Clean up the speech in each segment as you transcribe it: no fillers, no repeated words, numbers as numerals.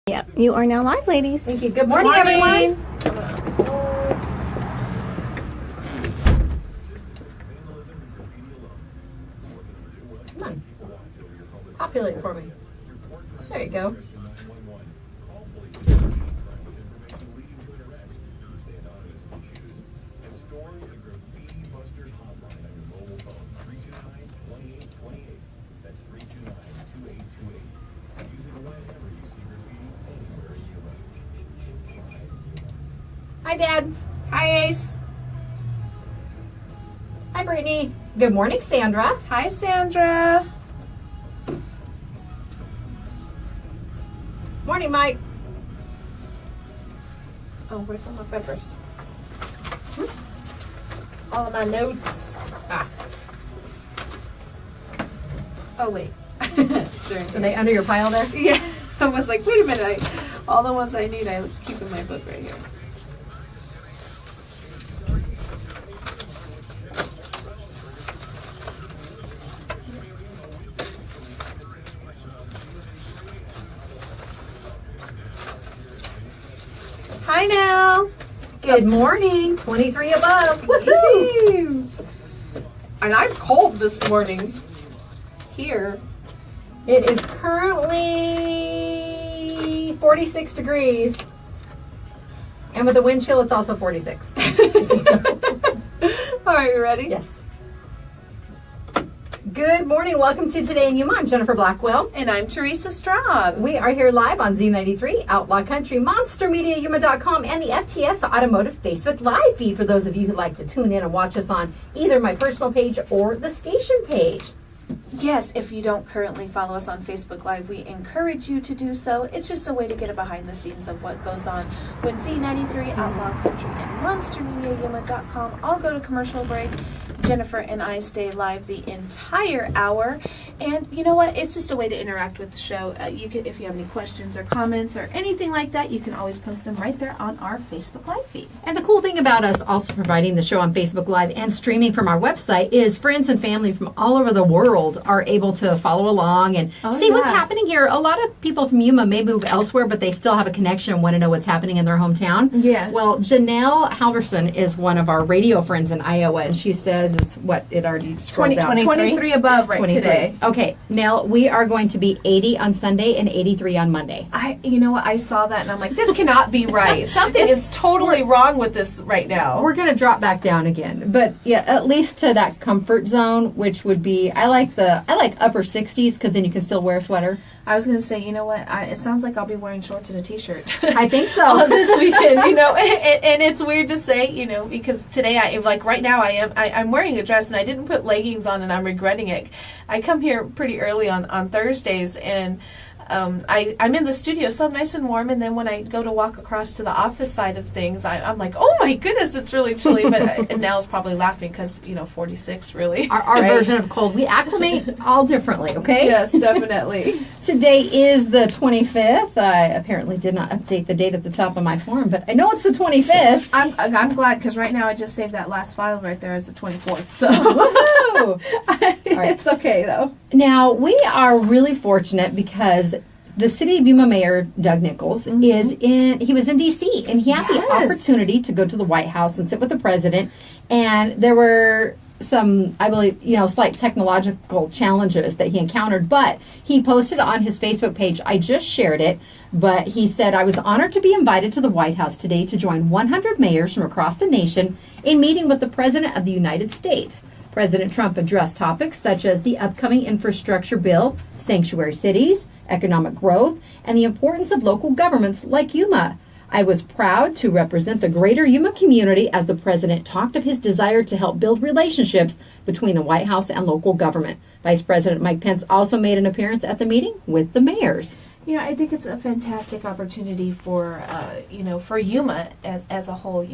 Yep, you are now live, ladies. Thank you. Good morning, everyone. Come on. Populate for me. There you go. Hi, Dad. Hi, Ace. Hi, Brittany. Good morning, Sandra. Hi, Sandra. Morning, Mike. Oh, where's all my peppers? All of my notes. Oh, wait. Are they under your pile there? Yeah. I was like, wait a minute. All the ones I need, I keep in my book right here. Hi, Nell. Good morning. 23 above. Woohoo! And I'm cold this morning. Here. It is currently 46 degrees. And with the wind chill, it's also 46. All right, you ready? Yes. Good morning. Welcome to Today in Yuma. I'm Jennifer Blackwell. And I'm Teresa Straub. We are here live on Z93, Outlaw Country, MonsterMediaYuma.com, and the FTS Automotive Facebook Live feed for those of you who like to tune in and watch us on either my personal page or the station page. Yes, if you don't currently follow us on Facebook Live, we encourage you to do so. It's just a way to get a behind the scenes of what goes on when Z93, Outlaw Country, and MonsterMediaYuma.com all go to commercial break. Jennifer and I stay live the entire hour, and you know what? It's just a way to interact with the show. You can, if you have any questions or comments or anything like that, you can always post them right there on our Facebook Live feed. And the cool thing about us also providing the show on Facebook Live and streaming from our website is friends and family from all over the world are able to follow along and see what's happening here. A lot of people from Yuma may move elsewhere, but they still have a connection and want to know what's happening in their hometown. Yeah. Well, Janelle Halverson is one of our radio friends in Iowa, and she says it's what it already scrolled down. 23 above right 23. today. Okay, now we are going to be 80 on Sunday and 83 on Monday. You know what? I saw that and I'm like, this cannot be right. Something is totally wrong with this right now. We're going to drop back down again, but yeah, at least to that comfort zone, which would be I like upper 60s because then you can still wear a sweater. I was going to say, you know what? It sounds like I'll be wearing shorts and a t-shirt. I think so. This weekend, you know, and it's weird to say, you know, because today right now I'm wearing a dress and I didn't put leggings on and I'm regretting it. I come here pretty early on Thursdays and I'm in the studio, so I'm nice and warm, and then when I go to walk across to the office side of things, I'm like, oh my goodness, it's really chilly, but and Nell's probably laughing because, 46 really. Our right? Version of cold. We acclimate all differently, okay? Yes, definitely. Today is the 25th. I apparently did not update the date at the top of my form, but I know it's the 25th. I'm glad because right now I just saved that last file right there as the 24th, so. Woohoo! It's okay though. Now, we are really fortunate because the City of Yuma Mayor, Doug Nichols, he was in D.C. and he had the opportunity to go to the White House and sit with the president, and there were some, I believe, slight technological challenges that he encountered, but he posted on his Facebook page, I just shared it, but he said, I was honored to be invited to the White House today to join 100 mayors from across the nation in meeting with the President of the United States. President Trump addressed topics such as the upcoming infrastructure bill, sanctuary cities, economic growth, and the importance of local governments like Yuma. I was proud to represent the greater Yuma community as the president talked of his desire to help build relationships between the White House and local government. Vice President Mike Pence also made an appearance at the meeting with the mayors. I think it's a fantastic opportunity for, for Yuma as a whole.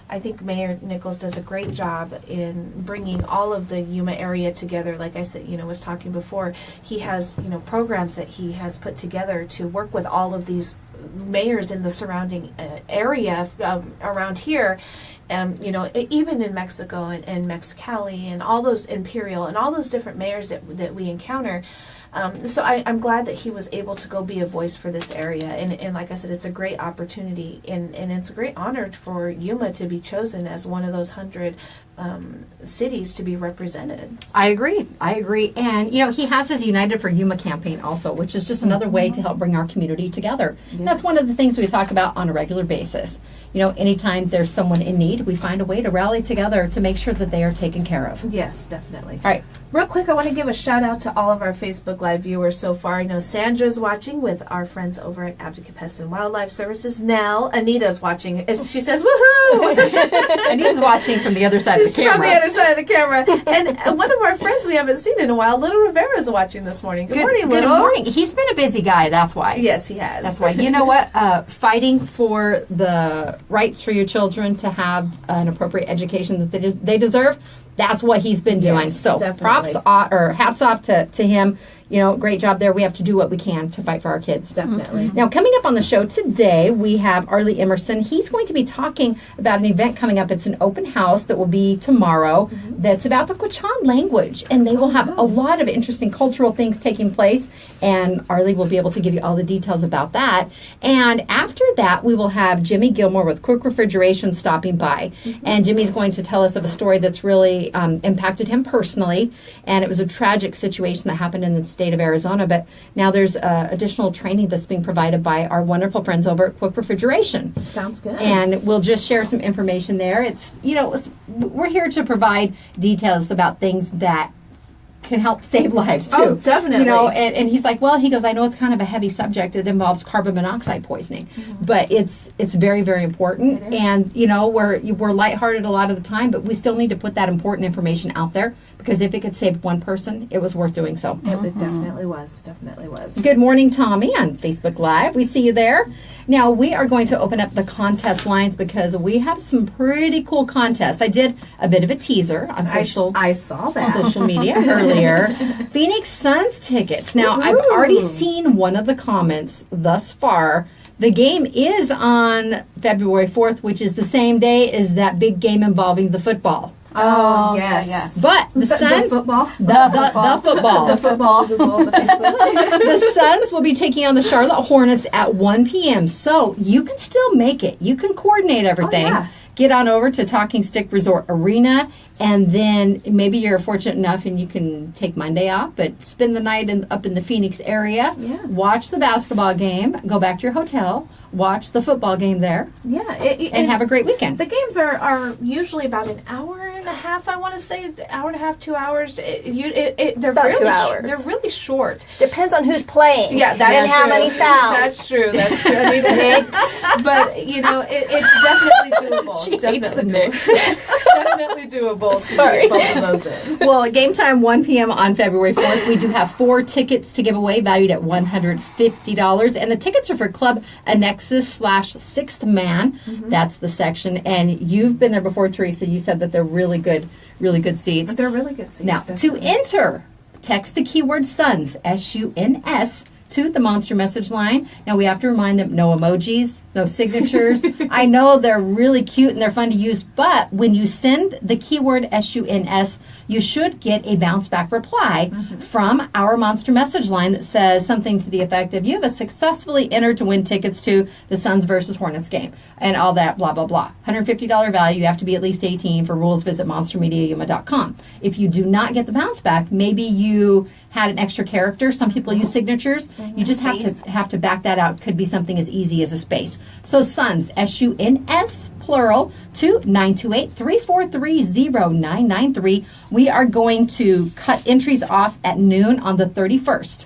I think Mayor Nichols does a great job in bringing all of the Yuma area together. Like I said, was talking before, he has, programs that he has put together to work with all of these mayors in the surrounding area around here. Even in Mexico and Mexicali and all those Imperial and all those different mayors that we encounter. So I'm glad that he was able to go be a voice for this area. And like I said, it's a great opportunity. And it's a great honor for Yuma to be chosen as one of those 100 cities to be represented. I agree. And, he has his United for Yuma campaign also, which is just another way to help bring our community together. Yes. That's one of the things we talk about on a regular basis. Anytime there's someone in need, we find a way to rally together to make sure that they are taken care of. Yes, definitely. All right. Real quick, I want to give a shout out to all of our Facebook Live viewers so far. I know Sandra's watching with our friends over at Advocate Pest and Wildlife Services. Nell, Anita's watching. She says, woohoo! Anita's watching from the other side of the camera. From the other side of the camera. And one of our friends we haven't seen in a while, Little Rivera's watching this morning. Good morning, Little. Good morning. He's been a busy guy, that's why. Yes, he has. That's why. You know what? Fighting for the rights for your children to have an appropriate education that they deserve, that's what he's heen doing. So definitely. Hats off to him. Great job there. We have to do what we can to fight for our kids. Definitely. Now, coming up on the show today, we have Arlie Emerson. He's going to be talking about an event coming up. It's an open house that will be tomorrow that's about the Quechan language. And they will have a lot of interesting cultural things taking place. And Arlie will be able to give you all the details about that. And after that, we will have Jimmy Gilmore with Quick Refrigeration stopping by. And Jimmy's going to tell us of a story that's really impacted him personally. And it was a tragic situation that happened in the state of Arizona, but now there's additional training that's being provided by our wonderful friends over at Quick Refrigeration. Sounds good. And we'll just share some information there. It's, we're here to provide details about things that can help save lives too. Oh, definitely. And he's like, well, he goes, I know it's kind of a heavy subject. It involves carbon monoxide poisoning, but it's very, very important. It is. And we're lighthearted a lot of the time, but we still need to put that important information out there because if it could save one person, it was worth doing so. It definitely was. Definitely was. Good morning, Tommy, on Facebook Live. We see you there. Now, we are going to open up the contest lines because we have some pretty cool contests. I did a bit of a teaser on I saw that. social media earlier. Phoenix Suns tickets. Now, I've already seen one of the comments thus far. The game is on February 4th, which is the same day as that big game involving the football. Oh, yes. But the Suns... The football? The football. The football. The Suns will be taking on the Charlotte Hornets at 1 p.m. So you can still make it. You can coordinate everything. Oh, yeah. Get on over to Talking Stick Resort Arena, and then maybe you're fortunate enough and you can take Monday off, but spend the night up in the Phoenix area. Yeah. Watch the basketball game. Go back to your hotel. Watch the football game there. Yeah. And have a great weekend. The games are usually about an hour and a half, I want to say. Hour and a half, 2 hours. They're about really 2 hours. They're really short. Depends on who's playing. Yeah, that's and true. how many fouls. That's true. But, it's definitely doable. She hates the Knicks. Definitely doable to get both of those in. Well, game time 1 p.m. on February 4th. We do have 4 tickets to give away, valued at $150. And the tickets are for Club Annexus/Sixth Man. That's the section. And you've been there before, Teresa. You said that they're really good seats. They're really good seats. Now, definitely. to enter, text the keyword SUNS, S-U-N-S, to the Monster message line. Now, we have to remind them, no emojis, no signatures. I know they're really cute and they're fun to use, but when you send the keyword SUNS, you should get a bounce back reply from our Monster message line that says something to the effect of, you have successfully entered to win tickets to the Suns versus Hornets game, and all that, blah, blah, blah. $150 value. You have to be at least 18. For rules, visit monstermediayuma.com. If you do not get the bounce back, maybe you had an extra character. Some people use signatures. You just have to back that out. Could be something as easy as a space. So SUNS, S-U-N-S, plural, to 928-343-0993. We are going to cut entries off at noon on the 31st.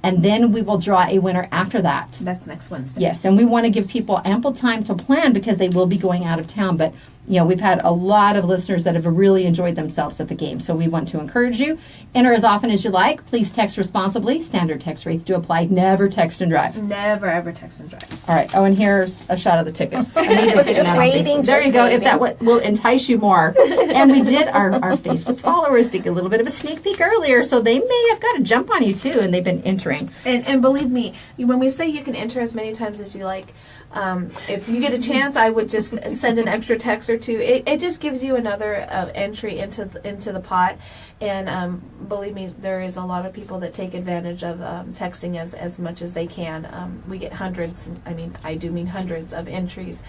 And then we will draw a winner after that. That's next Wednesday. Yes, and we want to give people ample time to plan because they will be going out of town. But, we've had a lot of listeners that have really enjoyed themselves at the game. So we want to encourage you. Enter as often as you like. Please text responsibly. Standard text rates do apply. Never text and drive. Never, ever text and drive. All right. Oh, and here's a shot of the tickets. Was it just waiting? There you go. If that will entice you more. And we did, our Facebook followers did a little bit of a sneak peek earlier, so they may have got a jump on you too, and they've been entering. And believe me, when we say you can enter as many times as you like, if you get a chance, I would just send an extra text or two. It just gives you another entry into the pot. And believe me, there is a lot of people that take advantage of texting as much as they can. We get hundreds. I do mean hundreds of entries.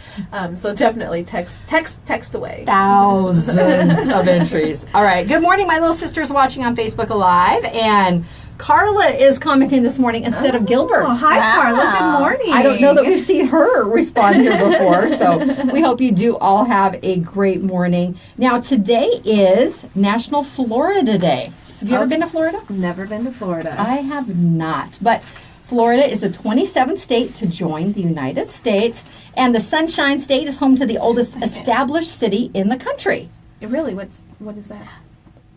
So definitely text away. Thousands of entries. All right. Good morning, my little sister's watching on Facebook Live, and Carla is commenting this morning instead of Gilbert. Hi, Carla. Good morning. I don't know that we've seen her respond here before, so we hope you do all have a great morning. Now, today is National Florida Day. Have you ever been to Florida? Never been to Florida. I have not, but Florida is the 27th state to join the United States, and the Sunshine State is home to the oldest established city in the country. Really? What is that?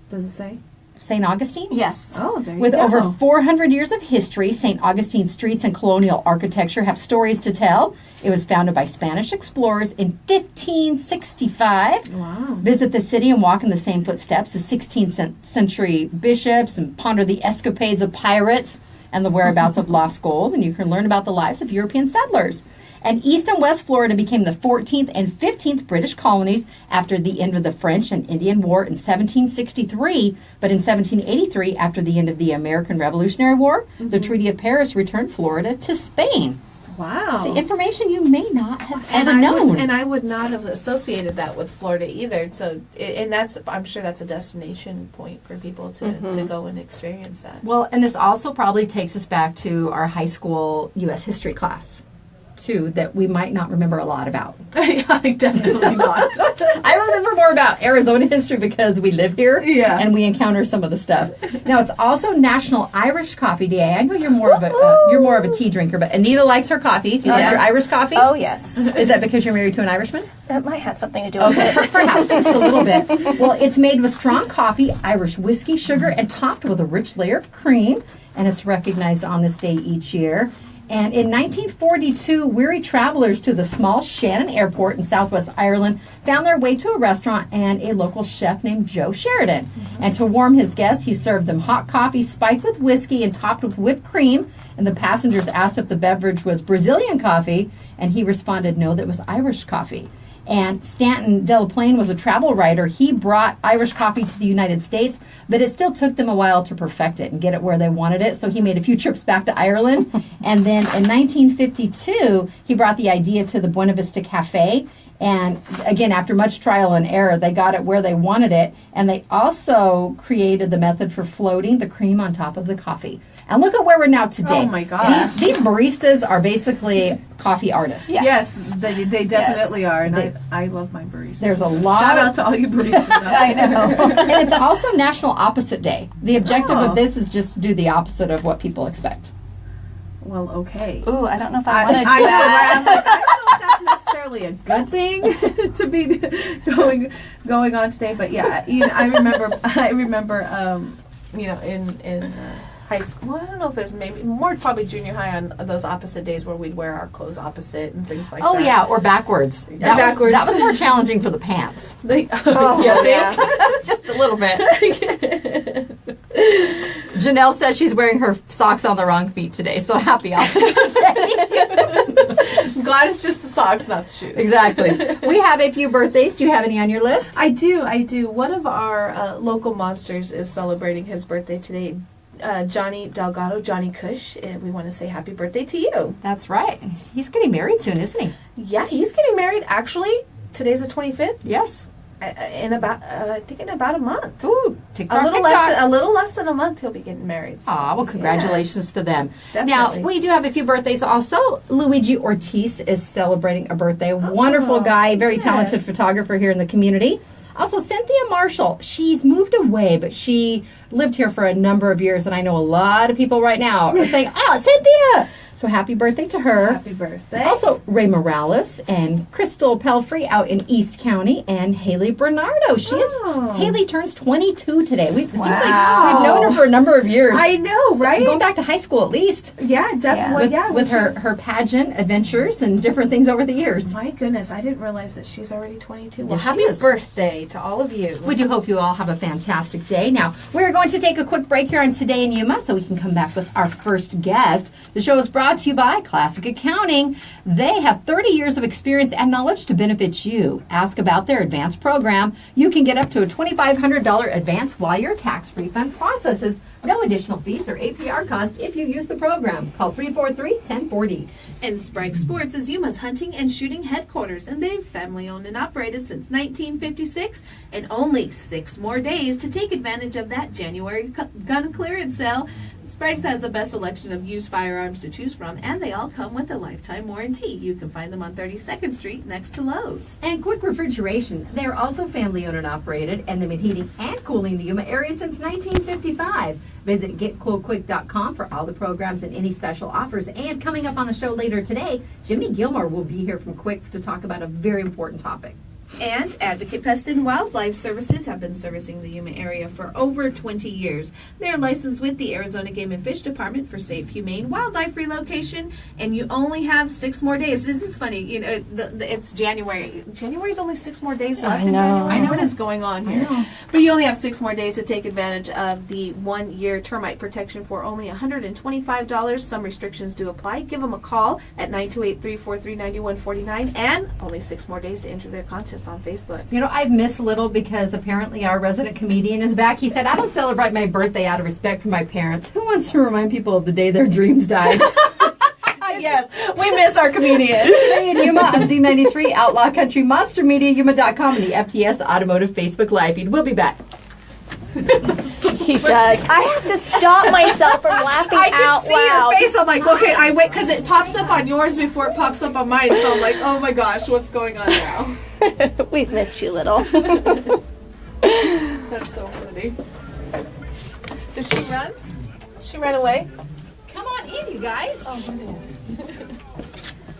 Does it say? St. Augustine? Yes. Oh, there you With go. over 400 years of history, St. Augustine streets and colonial architecture have stories to tell. It was founded by Spanish explorers in 1565. Wow. Visit the city and walk in the same footsteps as 16th century bishops and ponder the escapades of pirates and the whereabouts of lost gold, and you can learn about the lives of European settlers. And East and West Florida became the 14th and 15th British colonies after the end of the French and Indian War in 1763. But in 1783, after the end of the American Revolutionary War, the Treaty of Paris returned Florida to Spain. Wow. See, information you may not have ever known. And I would not have associated that with Florida either. So, I'm sure that's a destination point for people to go and experience that. Well, and this also probably takes us back to our high school U.S. history class, too, that we might not remember a lot about. Definitely not. I remember more about Arizona history because we live here and we encounter some of the stuff. Now, it's also National Irish Coffee Day. I know you're more of a tea drinker, but Anita likes her coffee. Do you like your Irish coffee? Oh, yes. Is that because you're married to an Irishman? That might have something to do with it. Perhaps just a little bit. Well, it's made with strong coffee, Irish whiskey, sugar, and topped with a rich layer of cream, and it's recognized on this day each year. And in 1942, weary travelers to the small Shannon Airport in Southwest Ireland found their way to a restaurant and a local chef named Joe Sheridan. And to warm his guests, he served them hot coffee spiked with whiskey and topped with whipped cream. And the passengers asked if the beverage was Brazilian coffee, and he responded, no, that was Irish coffee. And Stanton Delaplane was a travel writer. He brought Irish coffee to the United States, but it still took them a while to perfect it and get it where they wanted it. So he made a few trips back to Ireland. And then in 1952, he brought the idea to the Buena Vista Cafe. And again, after much trial and error, they got it where they wanted it. And they also created the method for floating the cream on top of the coffee. And look at where we're now today. Oh, my gosh. These baristas are basically coffee artists. Yes, they definitely are. And I love my baristas. There's a lot. Shout out to all you baristas out there. I know. And it's also National Opposite Day. The objective of this is just to do the opposite of what people expect. Well, okay. Ooh, I don't know if I want to do I know, that. right? I'm like, I don't know if that's necessarily a good thing to be going on today, but yeah, I remember, in high school. Well, I don't know if it was maybe more probably junior high on those opposite days where we'd wear our clothes opposite and things like that. Oh yeah, or backwards. That was more challenging for the pants. Just a little bit. Janelle says she's wearing her socks on the wrong feet today, so happy opposite day. I'm glad it's just the socks, not the shoes. Exactly. We have a few birthdays. Do you have any on your list? I do. One of our local monsters is celebrating his birthday today. Johnny Delgado, Johnny Cush, and we want to say happy birthday to you. That's right. He's getting married soon, isn't he? Yeah, he's getting married. Actually, today's the 25th. Yes. In about a month. Ooh, TikTok, A little less than a month, he'll be getting married. So. Aw, well, congratulations to them. Definitely. Now, we do have a few birthdays also. Luigi Ortiz is celebrating a birthday. Wonderful guy, very talented photographer here in the community. Also, Cynthia Marshall, she's moved away, but she lived here for a number of years, and I know a lot of people right now are saying, oh, Cynthia! So happy birthday to her. Happy birthday. Also, Ray Morales and Crystal Pelfrey out in East County, and Haley Bernardo. Haley turns 22 today. It seems like we've known her for a number of years. I know, right? Going back to high school at least. Yeah, definitely. With her pageant adventures and different things over the years. My goodness, I didn't realize that she's already 22. Well, Yes, happy birthday to all of you. We do hope you all have a fantastic day. Now, we're going to take a quick break here on Today in Yuma so we can come back with our first guest. The show is brought brought to you by Classic Accounting. They have 30 years of experience and knowledge to benefit you. Ask about their advanced program. You can get up to a $2,500 advance while your tax refund processes. No additional fees or APR cost if you use the program. Call 343-1040. And Sprague Sports is Yuma's hunting and shooting headquarters, and they've family owned and operated since 1956, and only 6 more days to take advantage of that January gun clearance sale. Sprague's has the best selection of used firearms to choose from, and they all come with a lifetime warranty. You can find them on 32nd Street next to Lowe's. And Quick Refrigeration. They're also family owned and operated, and they've been heating and cooling the Yuma area since 1955. Visit getcoolquick.com for all the programs and any special offers. And coming up on the show later today, Jimmy Gilmore will be here from Quick to talk about a very important topic. And Advocate Pest and Wildlife Services have been servicing the Yuma area for over 20 years. They're licensed with the Arizona Game and Fish Department for safe, humane wildlife relocation, and you only have 6 more days. This is funny, you know, it's January. January's only 6 more days left in January. I know. What is going on here? But you only have 6 more days to take advantage of the 1-year termite protection for only $125. Some restrictions do apply. Give them a call at 928-343-9149, and only 6 more days to enter their contest on Facebook. You know, I've missed little because apparently our resident comedian is back. He said, I don't celebrate my birthday out of respect for my parents. Who wants to remind people of the day their dreams died? Yes, we miss our comedian. Today in Yuma on Z93, Outlaw Country, Monster Media, Yuma.com, and the FTS Automotive Facebook Live feed. We'll be back. He does. I have to stop myself from laughing I can out see loud. your face. I'm like, okay, I wait because it pops up on yours before it pops up on mine. So I'm like, oh my gosh, what's going on now? We've missed you, little. That's so funny. Did she run? She ran away? Come on in, you guys.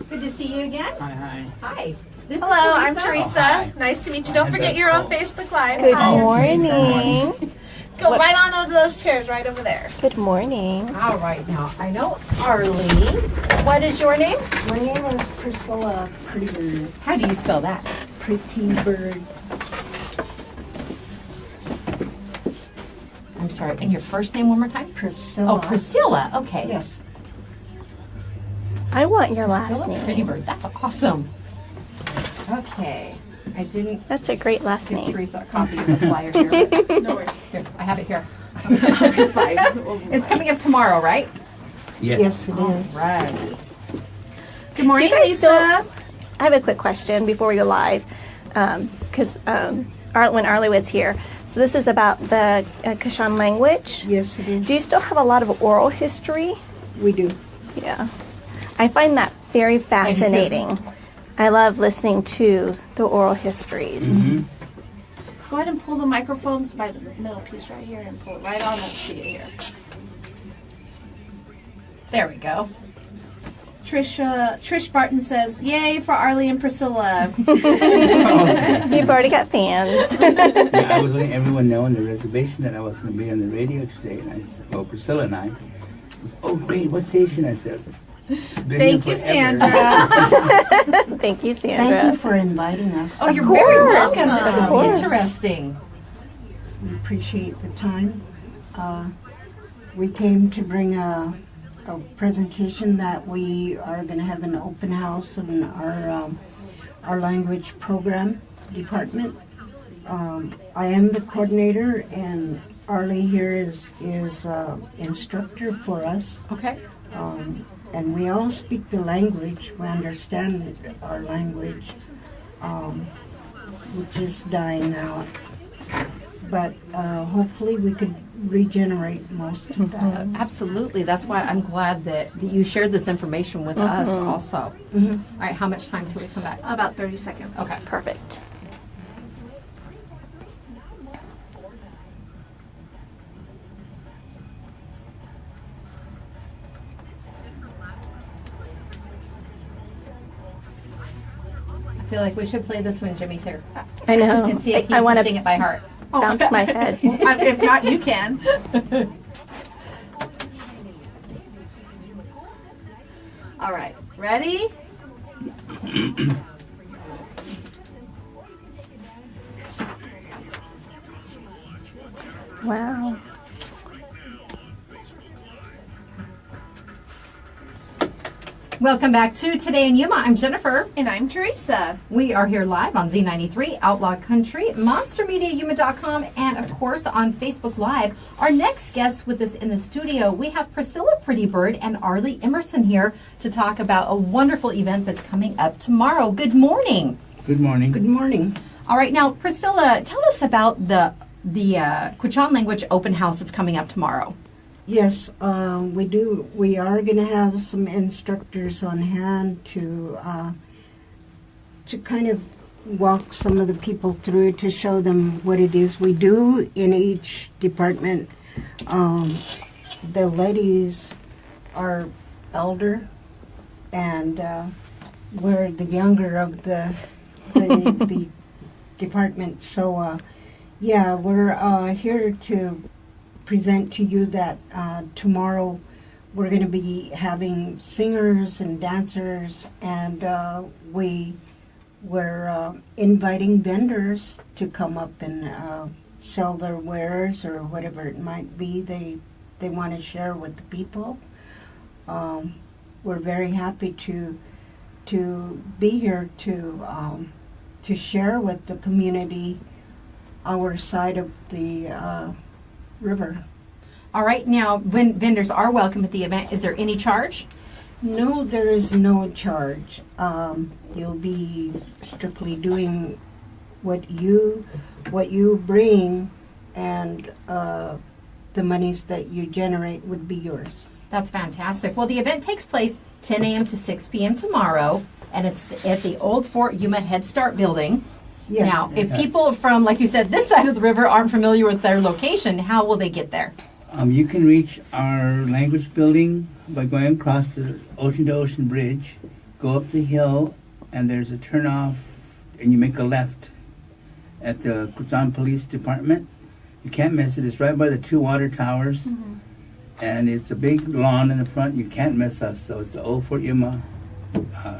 Good to see you again. Hi. Hi. This Hello, is I'm Teresa. Nice to meet you. Don't forget you're on Facebook Live. Good Hi. morning. Go right on over to those chairs right over there. Good morning. All right, now I know Arlie. What is your name? My name is Priscilla Pretty Bird. How do you spell that? Pretty Bird. I'm sorry. And your first name one more time? Priscilla. Oh, Priscilla. Okay. Yes. I want your last Priscilla name. Pretty Bird. That's awesome. Okay. I didn't That's a great last give name. Teresa a copy of the flyer here. No worries. Here, I have it here. Fine. It's coming up tomorrow, right? Yes, it is. Right. Good morning, Do you guys Lisa. still- I have a quick question before we go live, because when Arlie was here. So this is about the Quechan language. Yes, it is. Do you still have a lot of oral history? We do. Yeah. I find that very fascinating. I love listening to the oral histories. Go ahead and pull the microphones by the middle piece right here and pull it right on up to you here. There we go. Trish Barton says, "Yay for Arlie and Priscilla." You've already got fans. Yeah, I was letting everyone know on the reservation that I was going to be on the radio today, and I said, well, Priscilla and I, oh great, what station? I said, been Thank here you, forever. Sandra. Thank you, Thank Sandra. you for inviting us. Oh, you're course. very welcome. Of This is course. interesting. We appreciate the time. We came to bring a presentation that we are going to have an open house in our language program department. I am the coordinator, and Arlie here is instructor for us. Okay. And we all speak the language. We understand our language, which is dying out. But hopefully we could regenerate most of that. Absolutely. That's why I'm glad that you shared this information with us also. All right, how much time till we come back? About 30 seconds. Okay. Perfect. I feel like we should play this when Jimmy's here I know. and see if he I can want sing to it by heart. bounce my head. If not, you can. All right. Ready? Wow. Welcome back to Today in Yuma. I'm Jennifer. And I'm Teresa. We are here live on Z93, Outlaw Country, MonsterMediaYuma.com, and of course on Facebook Live. Our next guest with us in the studio, we have Priscilla Prettybird and Arlie Emerson here to talk about a wonderful event that's coming up tomorrow. Good morning. Good morning. Good morning. All right, now Priscilla, tell us about the Quechan Language open house that's coming up tomorrow. Yes, we do. We are going to have some instructors on hand to kind of walk some of the people through to show them what it is we do in each department. The ladies are elder, and we're the younger of the department. So, yeah, we're here to present to you that tomorrow we're going to be having singers and dancers, and we're inviting vendors to come up and sell their wares or whatever it might be they want to share with the people. We're very happy to be here to share with the community our side of the river. All right, now when vendors are welcome at the event, is there any charge? No, there is no charge. You'll be strictly doing what you bring, and the monies that you generate would be yours. That's fantastic. Well, the event takes place 10 a.m. to 6 p.m. tomorrow, and it's at the Old Fort Yuma Head Start building. Yes. Now, if people from, like you said, this side of the river aren't familiar with their location, how will they get there? You can reach our language building by going across the ocean-to-ocean bridge, go up the hill, and there's a turnoff, and you make a left at the Quechan Police Department. You can't miss it. It's right by the two water towers, and it's a big lawn in the front. You can't miss us. So it's the old Fort Yuma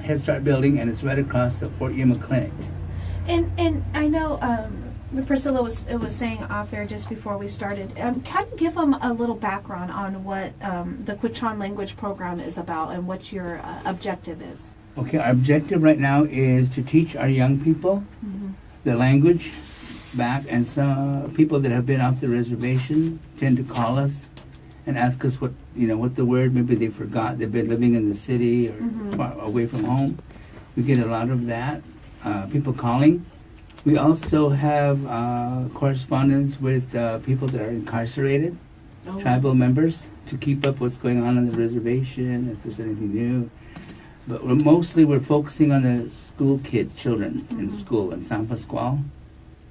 Head Start building, and it's right across the Fort Yuma Clinic. And I know Priscilla was saying off air just before we started. Can you give them a little background on what the Quechan Language program is about and what your objective is? Okay, our objective right now is to teach our young people the language back, and some people that have been off the reservation tend to call us and ask us what the word, maybe they forgot, they've been living in the city or far away from home. We get a lot of that, people calling. We also have correspondence with people that are incarcerated, tribal members, to keep up what's going on the reservation, if there's anything new. But we're focusing on the school kids, children in school in San Pascual.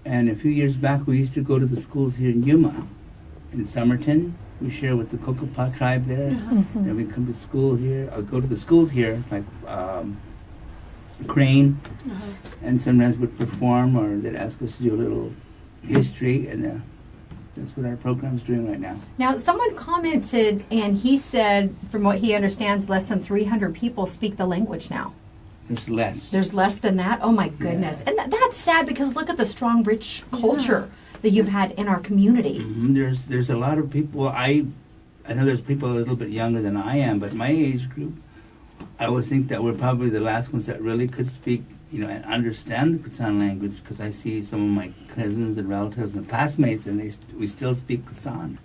And a few years back, we used to go to the schools here in Yuma, in Somerton. We share with the Kokopah tribe there. And we come to school here, or go to the schools here, like Crane, and sometimes would perform, or they'd ask us to do a little history, and that's what our program's doing right now. Now, someone commented, and he said, from what he understands, less than 300 people speak the language now. There's less. There's less than that? Oh, my goodness. Yeah. And that's sad, because look at the strong, rich culture that you've had in our community. There's a lot of people. I know there's people a little bit younger than I am, but my age group, I always think that we're probably the last ones that really could speak, and understand the Quechan language, because I see some of my cousins and relatives and classmates, and we still speak Quechan.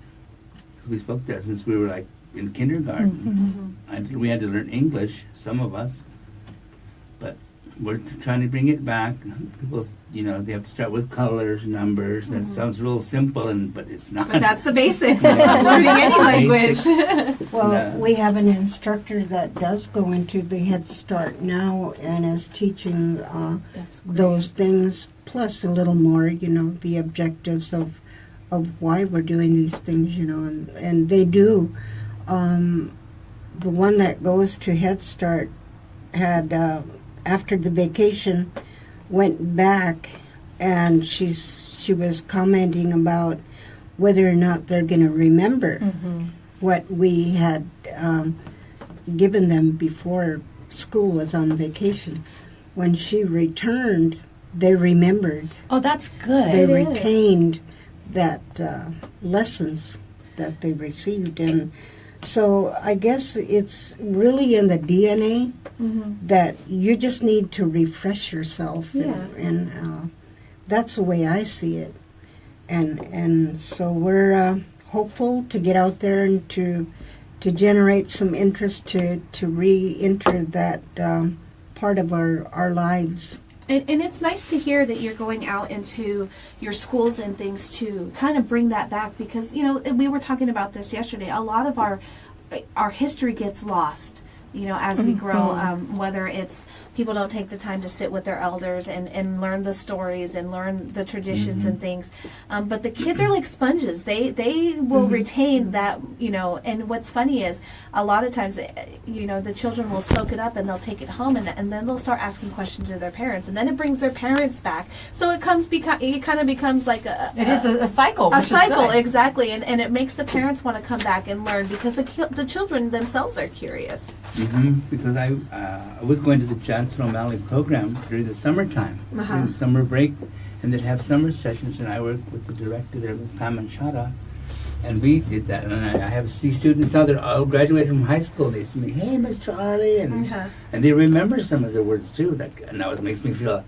We spoke that since we were like in kindergarten. We had to learn English, some of us, but we're trying to bring it back. People, they have to start with colors, numbers. That sounds real simple, but it's not. But that's the basics of learning any language. Well, we have an instructor that does go into the Head Start now and is teaching those things, plus a little more, the objectives of why we're doing these things, and they do. The one that goes to Head Start had, after the vacation, went back, and she was commenting about whether or not they're going to remember what we had given them before school was on vacation. When she returned, they remembered. Oh, that's good. They retained that lessons that they received, and So I guess it's really in the DNA that you just need to refresh yourself, and that's the way I see it. And so we're hopeful to get out there and to generate some interest to re-enter that part of our lives. And it's nice to hear that you're going out into your schools and things to kind of bring that back, because, you know, we were talking about this yesterday. A lot of our history gets lost, you know, as we grow, whether it's people don't take the time to sit with their elders and learn the stories and learn the traditions and things. But the kids are like sponges. They will retain that, you know, and what's funny is a lot of times, you know, the children will soak it up and they'll take it home, and then they'll start asking questions to their parents, and then it brings their parents back. So it kind of becomes like it is a cycle. A which is cycle, good. exactly. And it makes the parents want to come back and learn, because the children themselves are curious. Because I was going to the Johnson O'Malley program during the summertime, during the summer break, and they'd have summer sessions, and I worked with the director there, Ms. Pam Manchada, and we did that. And I have these students now that all graduated from high school. They say, "Hey, Mr. Arlie," and they remember some of the words too. And that makes me feel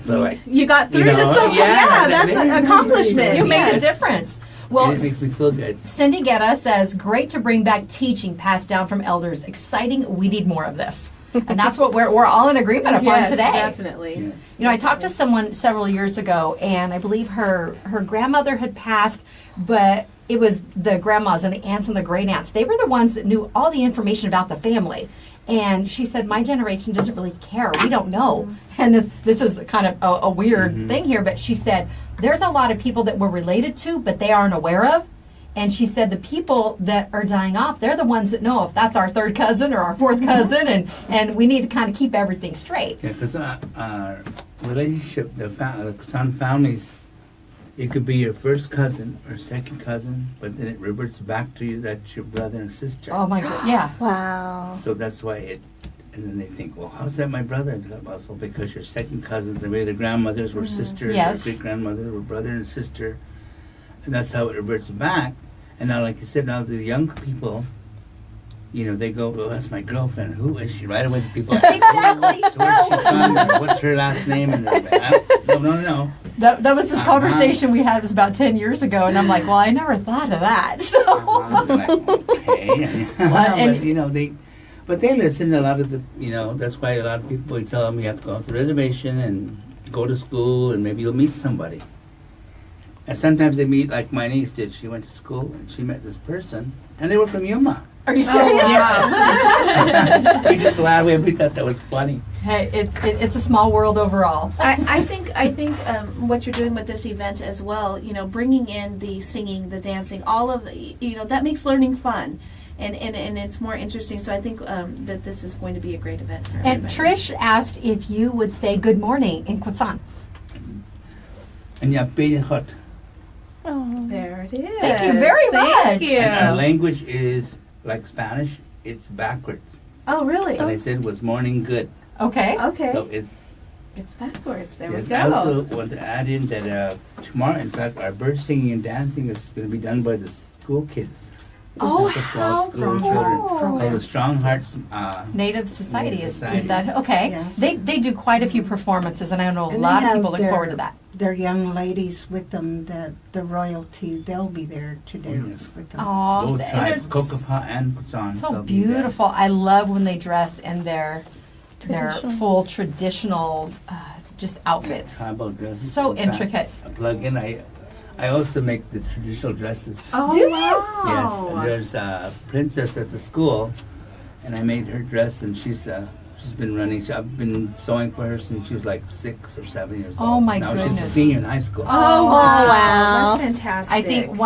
like You got through you know, to something. yeah, That's an they- accomplishment. You made Yeah. a difference. Well, it makes me feel good. Cindy Guetta says, great to bring back teaching passed down from elders. Exciting. We need more of this. And that's what we're all in agreement upon Yes, today. definitely. Yes. You know, I talked to someone several years ago, and I believe her grandmother had passed, but it was the grandmas and the aunts and the great aunts. They were the ones that knew all the information about the family. And she said, my generation doesn't really care. We don't know. And this is kind of a weird thing here, but she said, there's a lot of people that we're related to, but they aren't aware of. And she said the people that are dying off, they're the ones that know if that's our third cousin or our fourth cousin, and we need to kind of keep everything straight. Yeah, because our relationship, the Quechan families, it could be your first cousin or second cousin, but then it reverts back to you that's your brother and sister. Oh my God, yeah. Wow. So that's why and then they think, well, how's that my brother? And well, because your second cousins, and maybe the grandmothers were sisters, Yes. or great grandmothers were brother and sister, and that's how it reverts back. And now, like you said, now the young people, you know, they go, well, that's my girlfriend. Who is she? Right away, the people ask, Exactly. so where's she from? Or what's her last name? And they're like, no. That was this conversation we had was about 10 years ago, and I'm like, well, I never thought of that. So. They're like, okay. But, you know, they listen to a lot of the, you know, that's why a lot of people, we tell them you have to go off the reservation and go to school, and maybe you'll meet somebody. And sometimes they meet, like my niece did. She went to school, and she met this person, and they were from Yuma. Are you serious? We just laughed. We thought that was funny. Hey, it's a small world overall. I think what you're doing with this event as well, you know, bringing in the singing, the dancing, all of, you know, that makes learning fun. And it's more interesting. So I think that this is going to be a great event for And everybody. Trish asked if you would say good morning in Quechan. And yeah, very hot. Oh. There it is. Thank you very much. Thank you. And our language is like Spanish. It's backwards. Oh, really? And I said was morning good. Okay. Okay. So it's It's backwards. There we yes, go. I also want to add in that tomorrow, in fact, our bird singing and dancing is going to be done by the school kids. Oh, Just the how school children. cool. Called the Strong Hearts. Native Society Native is Society. that okay? Yes. They do quite a few performances, and I know a And lot they of have people look forward to that. Their young ladies with them, the royalty, they'll be there to dance yes. with them. Oh, Both tribes, Kokapa and Quechan. so they'll be there. beautiful! I love when they dress in their Traditional. full traditional just outfits. Tribal dresses. So In fact, intricate. a plug-in. I also make the traditional dresses. Oh, Do you? wow. Yes, and there's a princess at the school, and I made her dress, and she's been running. I've been sewing for her since she was like 6 or 7 years old. Oh, my now she's a goodness. senior in high school. Oh, wow. That's fantastic. I think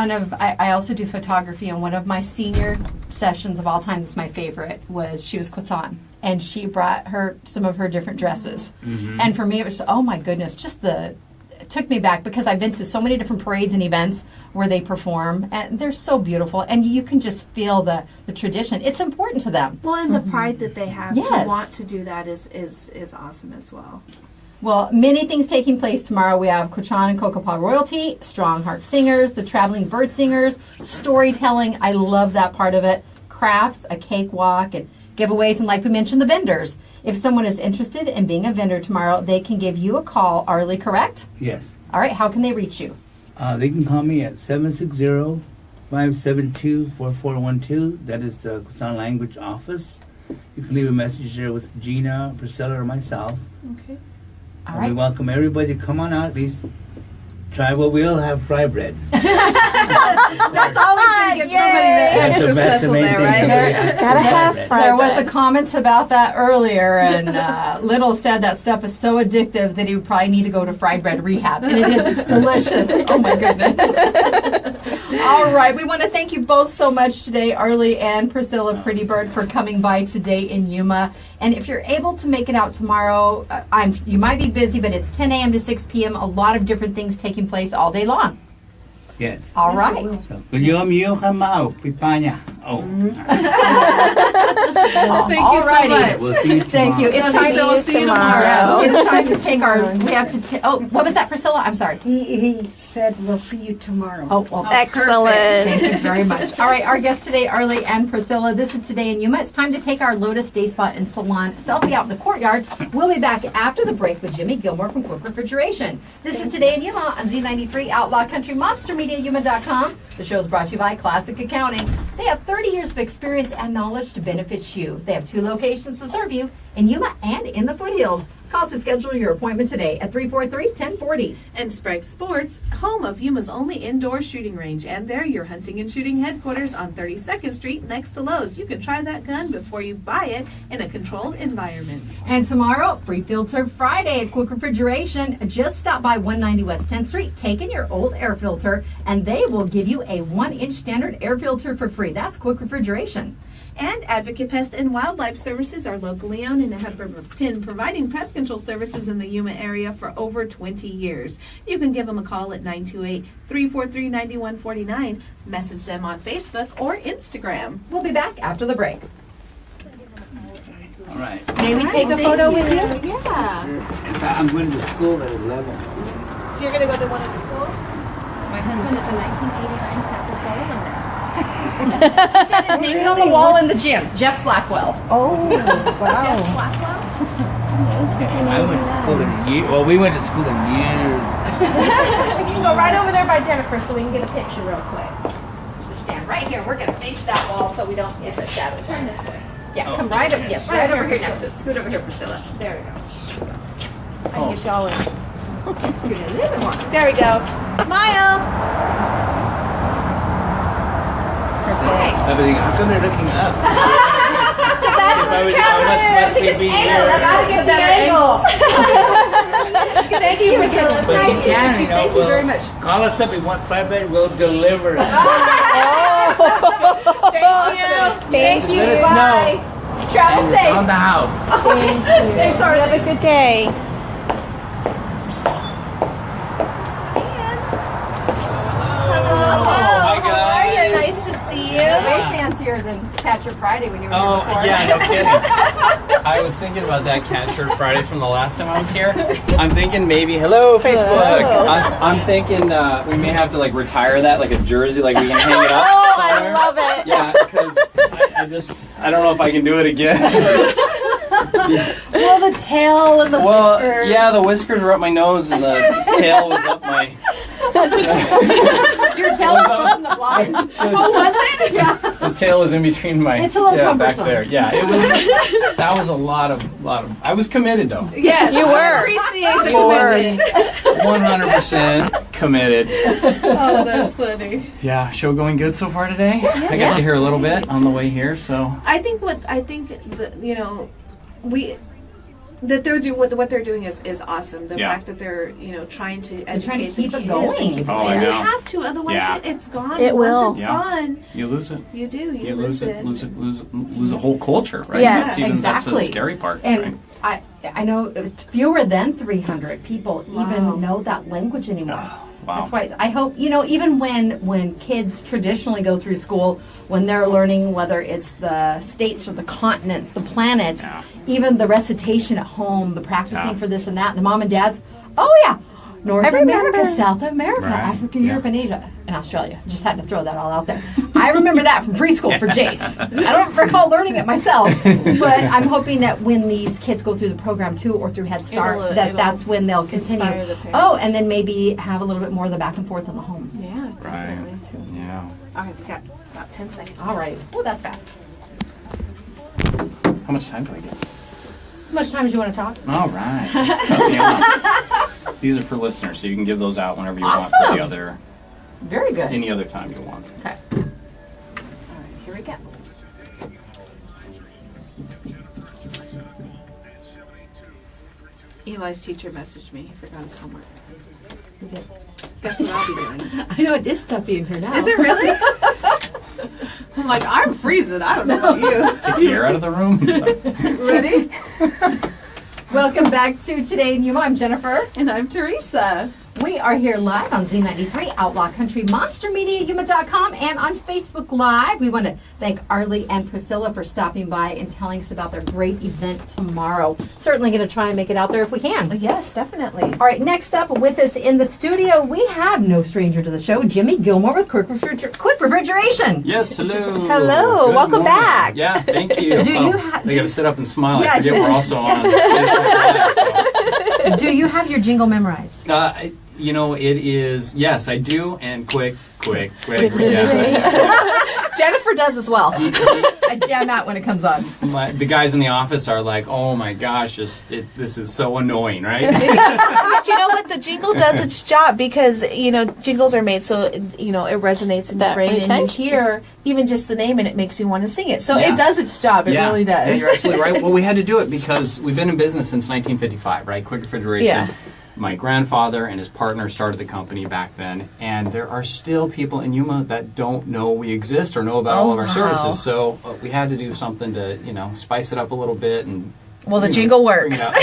I also do photography, and one of my senior sessions of all time that's my favorite was she was Quechan, and she brought some of her different dresses. Mhm. And for me, it was, oh my goodness, it took me back because I've been to so many different parades and events where they perform, and they're so beautiful, and you can just feel the tradition. It's important to them. Well, and the pride that they have Yes. to want to do that is awesome as well. Well, many things taking place tomorrow. We have Quechan and Kokopah royalty, Strong Heart Singers, the traveling bird singers, storytelling. I love that part of it. crafts, a cakewalk, and giveaways, and like we mentioned, the vendors. If someone is interested in being a vendor tomorrow, they can give you a call. Arlie, correct? Yes. All right, how can they reach you? They can call me at 760-572-4412. That is the Quechan Language office. You can leave a message there with Gina, Priscilla, or myself. Okay. All We right. welcome everybody to come on out, at least try what we'll have fry bread. That's always going to get somebody that extra That's the special main there, thing. right? Everybody Gotta has have bread. fry There was a bread. comment about that earlier, and Little said that stuff is so addictive that he would probably need to go to fried bread rehab. And it is, it's delicious. Oh my goodness. All right, we want to thank you both so much today, Arlie and Priscilla Pretty Bird, for coming by today in Yuma. And if you're able to make it out tomorrow, you might be busy, but it's 10 a.m. to 6 p.m. A lot of different things taking place all day long. Yes. All right. So, pipanya. Oh. Thank you All so righty. much. We'll see you Thank you. tomorrow. It's time We'll see you tomorrow. Yes, it's time to take we have to oh, what was that, Priscilla? I'm sorry. He said we'll see you tomorrow. Oh, well, Excellent. thank you very much. All right, our guests today, Arlie and Priscilla. This is Today in Yuma. It's time to take our Lotus Day Spa and Salon selfie out in the courtyard. We'll be back after the break with Jimmy Gilmore from Quick Refrigeration. This is Today in Yuma on Z93 Outlaw Country Monster Media Yuma.com. The show is brought to you by Classic Accounting. They have 30 years of experience and knowledge to benefit you. They have 2 locations to serve you in Yuma and in the foothills. Call to schedule your appointment today at 343-1040. And Sprague Sports, home of Yuma's only indoor shooting range, and they're your hunting and shooting headquarters on 32nd Street next to Lowe's. You can try that gun before you buy it in a controlled environment. And tomorrow, Free Filter Friday at Quick Refrigeration. Just stop by 190 West 10th Street, take in your old air filter, and they will give you a 1-inch standard air filter for free. That's Quick Refrigeration. And Advocate Pest and Wildlife Services are locally owned and have been providing pest control services in the Yuma area for over 20 years. You can give them a call at 928-343-9149, message them on Facebook or Instagram. We'll be back after the break. All right. May we take a photo with you? Yeah. In fact, I'm going to school at 11. So you're going to go to one of the schools? My husband is a 1989 Southwest Ball alumni. His name is on the wall in the gym, Jeff Blackwell. Oh, wow. I went to school in years. Well, we went to school in years. You can go right over there by Jennifer so we can get a picture real quick. Just stand right here. We're going to face that wall so we don't get the shadows. Turn this way. Yeah, come right up. Yes, right over here next to us. Scoot over here, Priscilla. There we go. I can get y'all in. Scoot in a little bit more. There we go. Smile. Everything. How come they're looking up? That's If I was- how must we be here? Gotta get the angle. Thank you, Priscilla. But you can, you know, Thank you very much. Call us up. We want fried bread. We'll deliver it. Thank you. Thank you. Let us Bye. know. Travel And it's safe. on the house. Thanks, Arlie. Have a good day. Hello. Hi, How are you? guys. Nice to see you. Way fancier than Catch Your Friday when you were Oh, here before. yeah, no kidding. I was thinking about that Catch Your Friday from the last time I was here. I'm thinking maybe, hello, Facebook. I'm thinking we may have to, like, retire that, like a jersey, like we can hang it up Oh, somewhere. I love it. Yeah, because I don't know if I can do it again. Well, the tail and the whiskers. Yeah, the whiskers were up my nose and the tail was up my... Your tail was up in the blinds. Oh, was it? Yeah. The tail was in between my... It's a little back cumbersome. there. Yeah, it was... That was a lot of... I was committed, though. Yes. You I were. appreciate the You were. commitment. 100% committed. Oh, that's funny. Yeah, show going good so far today. I got to hear a little bit on the way here, so I think they're doing what they're doing is awesome. The Yeah. fact that they're trying to educate trying to keep the it kids going. and Oh, I you know. have to, otherwise Yeah. it's gone. It will. Once it's Yeah. gone, you lose it. you do. You lose a whole culture, right? Yes, that's even, exactly. That's the scary part, And right? I know it's fewer than 300 people even know that language anymore. Wow. That's why I hope, even when kids traditionally go through school, when they're learning whether it's the states or the continents, the planets, Yeah. even the recitation at home, the practicing Yeah. for this and that, the mom and dads, oh yeah, North I America, remember. South America, Right. Africa, Yeah. Europe, and Asia. in Australia. Just had to throw that all out there. I remember that from preschool for Jace. I don't recall learning it myself, but I'm hoping that when these kids go through the program too, or through Head Start, that's when they'll continue. The oh, and then maybe have a little bit more of the back and forth in the home. Yeah, definitely. Right. Yeah. All right, we got about 10 seconds. All right. Oh, that's fast. How much time do I get? How much time do you want to talk? All right. Just cut me off. These are for listeners, so you can give those out whenever you want for the other, Very good. any other time you want. Okay. All right, here we go. Eli's teacher messaged me. He forgot his homework. You did. Guess what I'll be doing? I know it is stuffy in here now. Is it really? I'm like, I'm freezing. I don't know about you. Take the air out of the room. Ready? Welcome back to Today in Yuma. I'm Jennifer. And I'm Teresa. We are here live on Z93, Outlaw Country, MonsterMediaYuma.com, and on Facebook Live. We want to thank Arlie and Priscilla for stopping by and telling us about their great event tomorrow. Certainly going to try and make it out there if we can. Yes, definitely. All right, next up with us in the studio, we have no stranger to the show, Jimmy Gilmore with Quick Refrigeration. Yes, hello. Hello, Good welcome morning. back. Yeah, thank you. Do you ha- They do- got to sit up and smile. Yeah, I forget do- we're also on Facebook Live. Do you have your jingle memorized? You know, it is, yes, I do, and quick. Yeah. Jennifer does as well. I jam out when it comes on. The guys in the office are like, oh my gosh, this is so annoying, right? But you know what? The jingle does its job because, jingles are made so, it resonates in your That brain and you retention. hear even just the name and it makes you want to sing it. So Yeah. it does its job. It really Yeah, does. you're absolutely right. Well, we had to do it because we've been in business since 1955, right? Quick Refrigeration. Yeah. My grandfather and his partner started the company back then, and there are still people in Yuma that don't know we exist or know about all of our wow. services. So we had to do something to, spice it up a little bit and. Well, the jingle bring works. it out.